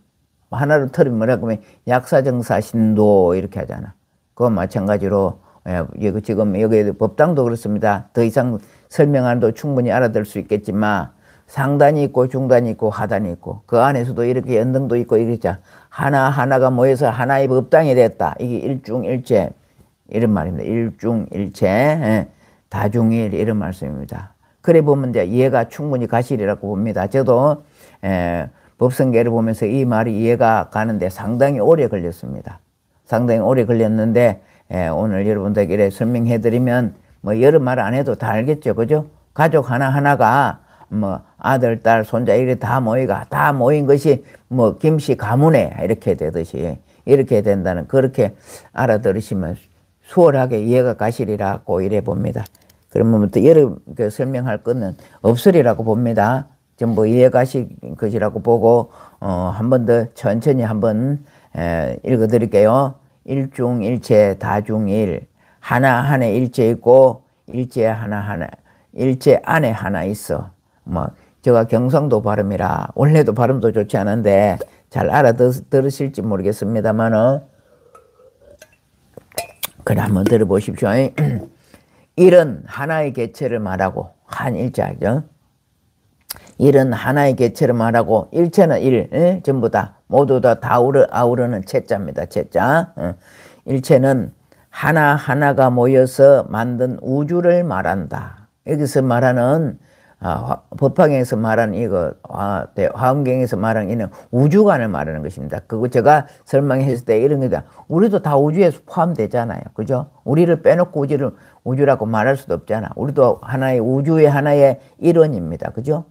[SPEAKER 1] 하나로 틀으면 뭐라고 하면 약사정사 신도 이렇게 하잖아. 그거 마찬가지로 지금 여기 법당도 그렇습니다. 더 이상 설명한도 충분히 알아들 수 있겠지만 상단이 있고 중단이 있고 하단이 있고 그 안에서도 이렇게 연등도 있고 이러자 하나하나가 모여서 하나의 법당이 됐다. 이게 일중일체 이런 말입니다. 일중일체 다중일 이런 말씀입니다. 그래 보면 이제 이해가 충분히 가시리라고 봅니다. 저도 법성계를 보면서 이 말이 이해가 가는데 상당히 오래 걸렸습니다. 상당히 오래 걸렸는데 오늘 여러분들에게 설명해드리면 뭐 여러 말 안 해도 다 알겠죠, 그죠? 가족 하나하나가 뭐 아들, 딸, 손자 이렇게 다 모인 것이 뭐 김씨 가문에 이렇게 되듯이 이렇게 된다는 그렇게 알아들으시면 수월하게 이해가 가시리라고 이래 봅니다. 그러면 또 여러 설명할 것은 없으리라고 봅니다. 전부 이해 가실 것이라고 보고 한 번 더 천천히 한번 읽어 드릴게요. 일중일체 다중일 하나하나 일체 있고 일체 하나하나 일체 안에 하나 있어. 뭐 제가 경상도 발음이라 원래도 발음도 좋지 않은데 잘 알아들으실지 모르겠습니다만은 그래 한번 들어보십시오. 일은 하나의 개체를 말하고 한 일자죠. 일은 하나의 개체를 말하고 일체는 일 전부 다 모두 다 아우르는 채자입니다. 채자. 일체는 하나하나가 모여서 만든 우주를 말한다. 여기서 말하는 법화경에서 말하는 이거 화엄경에서 말하는 이는 우주관을 말하는 것입니다. 그거 제가 설명했을 때 이런 거다. 우리도 다 우주에 포함되잖아요. 그죠? 우리를 빼놓고 우주라고 말할 수도 없잖아. 우리도 하나의 우주의 하나의 일원입니다. 그죠?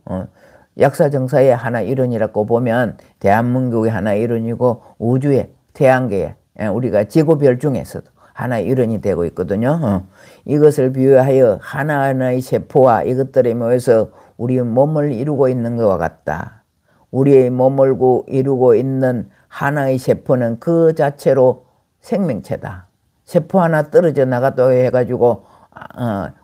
[SPEAKER 1] 약사정사의 하나 일원이라고 보면 대한민국의 하나 일원이고 우주의 태양계의 우리가 지구별 중에서도 하나의 일원이 되고 있거든요. 이것을 비유하여 하나하나의 세포와 이것들에 모여서 우리의 몸을 이루고 있는 것과 같다. 우리의 몸을 이루고 있는 하나의 세포는 그 자체로 생명체다. 세포 하나 떨어져 나갔다고 해가지고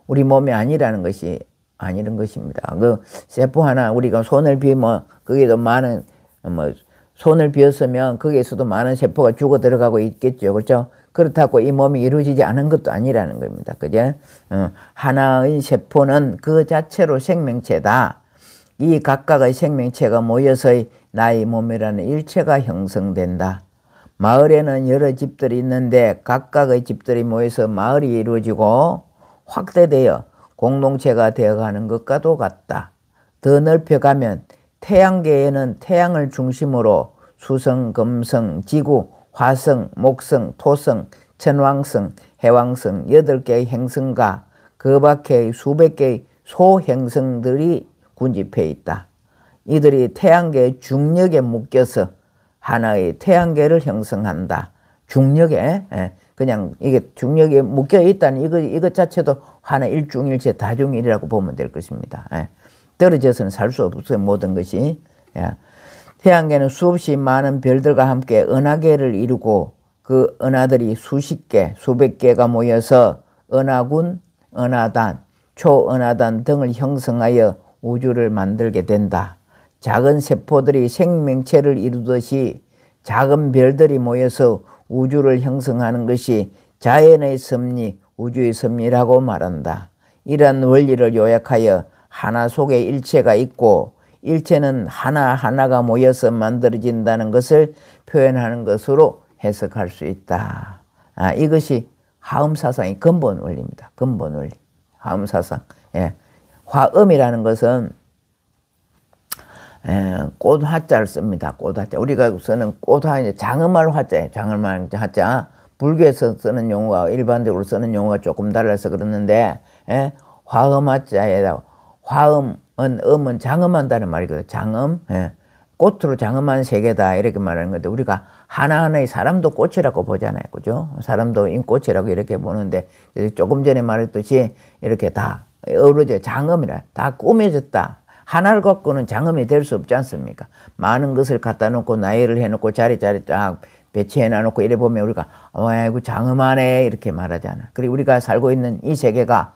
[SPEAKER 1] 우리 몸이 아니라는 것이 아니는 것입니다. 그 세포 하나 우리가 손을 비면 거기에도 많은 뭐 손을 비었으면 거기에서도 많은 세포가 죽어 들어가고 있겠죠. 그렇죠? 그렇다고 이 몸이 이루어지지 않은 것도 아니라는 겁니다. 그죠? 하나의 세포는 그 자체로 생명체다. 이 각각의 생명체가 모여서 나의 몸이라는 일체가 형성된다. 마을에는 여러 집들이 있는데 각각의 집들이 모여서 마을이 이루어지고 확대되어 공동체가 되어가는 것과도 같다. 더 넓혀가면 태양계에는 태양을 중심으로 수성, 금성, 지구, 화성, 목성, 토성, 천왕성, 해왕성 8개의 행성과 그 밖의 수백 개의 소행성들이 군집해 있다. 이들이 태양계의 중력에 묶여서 하나의 태양계를 형성한다. 중력에 그냥 이게 중력에 묶여 있다는 이것 자체도 하나 일중일체 다중일이라고 보면 될 것입니다. 떨어져서는 살 수 없어요. 모든 것이. 태양계는 수없이 많은 별들과 함께 은하계를 이루고 그 은하들이 수십 개, 수백 개가 모여서 은하군, 은하단, 초은하단 등을 형성하여 우주를 만들게 된다. 작은 세포들이 생명체를 이루듯이 작은 별들이 모여서 우주를 형성하는 것이 자연의 섭리, 우주의 섭리라고 말한다. 이러한 원리를 요약하여 하나 속에 일체가 있고 일체는 하나하나가 모여서 만들어진다는 것을 표현하는 것으로 해석할 수 있다. 이것이 화엄사상의 근본 원리입니다. 근본 원리. 화엄사상. 화엄이라는 것은 꽃화자를 씁니다. 꽃화자. 우리가 쓰는 꽃화, 장엄할 화자예요. 장엄할 화자. 불교에서 쓰는 용어와 일반적으로 쓰는 용어가 조금 달라서 그러는데, 화엄화자에다 화엄은, 음은 장엄한다는 말이거든요. 장엄. 꽃으로 장엄한 세계다. 이렇게 말하는 건데, 우리가 하나하나의 사람도 꽃이라고 보잖아요. 그죠? 사람도 인꽃이라고 이렇게 보는데, 조금 전에 말했듯이 이렇게 다 어우러져 장엄이라. 다 꾸며졌다. 하나를 갖고는 장엄이 될 수 없지 않습니까? 많은 것을 갖다 놓고 나열을 해놓고 자리자리 딱 배치해 놔놓고 이래 보면 우리가 아이고 장엄하네 이렇게 말하잖아. 그리고 우리가 살고 있는 이 세계가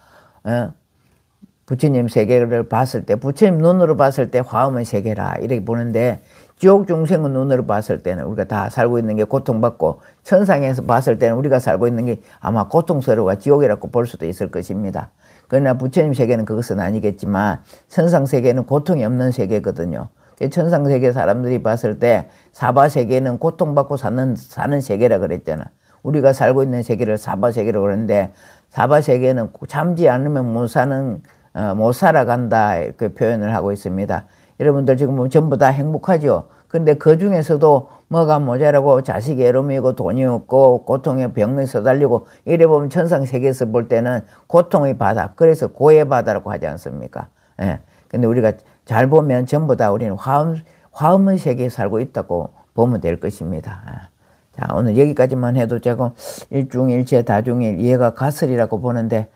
[SPEAKER 1] 부처님 세계를 봤을 때 부처님 눈으로 봤을 때 화엄의 세계라 이렇게 보는데 지옥 중생의 눈으로 봤을 때는 우리가 다 살고 있는 게 고통받고 천상에서 봤을 때는 우리가 살고 있는 게 아마 고통스러워 지옥이라고 볼 수도 있을 것입니다. 그러나 부처님 세계는 그것은 아니겠지만 천상 세계는 고통이 없는 세계거든요. 천상 세계 사람들이 봤을 때 사바 세계는 고통받고 사는 세계라 그랬잖아. 우리가 살고 있는 세계를 사바 세계라고 그러는데 사바 세계는 참지 않으면 못 살아간다 이렇게 표현을 하고 있습니다. 여러분들 지금 전부 다 행복하죠. 근데 그 중에서도 뭐가 모자라고 자식이 애로미고 돈이 없고 고통에 병에 써달리고 이래 보면 천상 세계에서 볼 때는 고통의 바다, 그래서 고의 바다라고 하지 않습니까? 근데 우리가 잘 보면 전부 다 우리는 화엄의 세계에 살고 있다고 보면 될 것입니다. 자, 오늘 여기까지만 해도 조금 일중일체 다중일 이해가 갔으리라고 보는데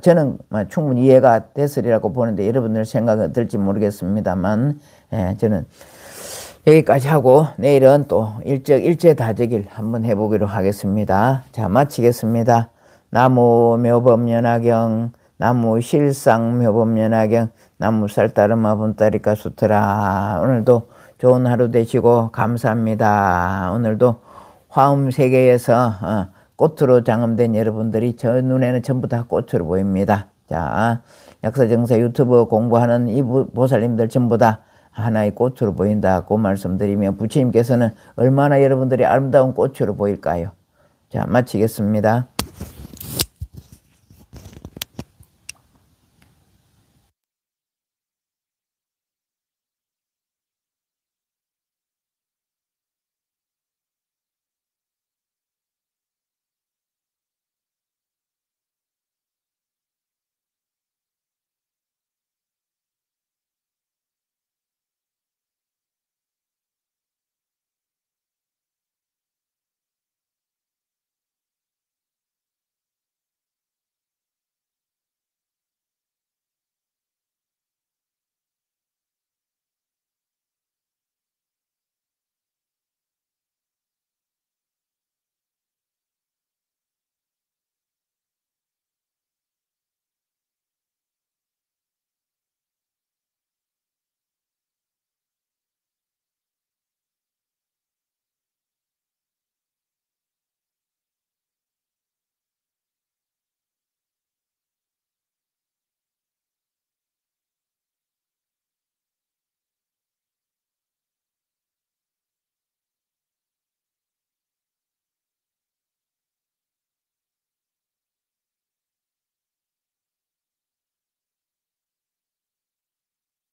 [SPEAKER 1] 저는 충분히 이해가 됐으리라고 보는데 여러분들 생각은 들지 모르겠습니다만 저는 여기까지 하고 내일은 또 일체다적일 한번 해보기로 하겠습니다. 자, 마치겠습니다. 나무 묘법연화경, 나무 실상묘법연화경, 나무 쌀따르마 분따리까 수트라. 오늘도 좋은 하루 되시고 감사합니다. 오늘도 화엄 세계에서 꽃으로 장엄된 여러분들이 저 눈에는 전부 다 꽃으로 보입니다. 자, 약사정사 유튜브 공부하는 이 보살님들 전부 다 하나의 꽃으로 보인다고 말씀드리며 부처님께서는 얼마나 여러분들이 아름다운 꽃으로 보일까요? 자, 마치겠습니다.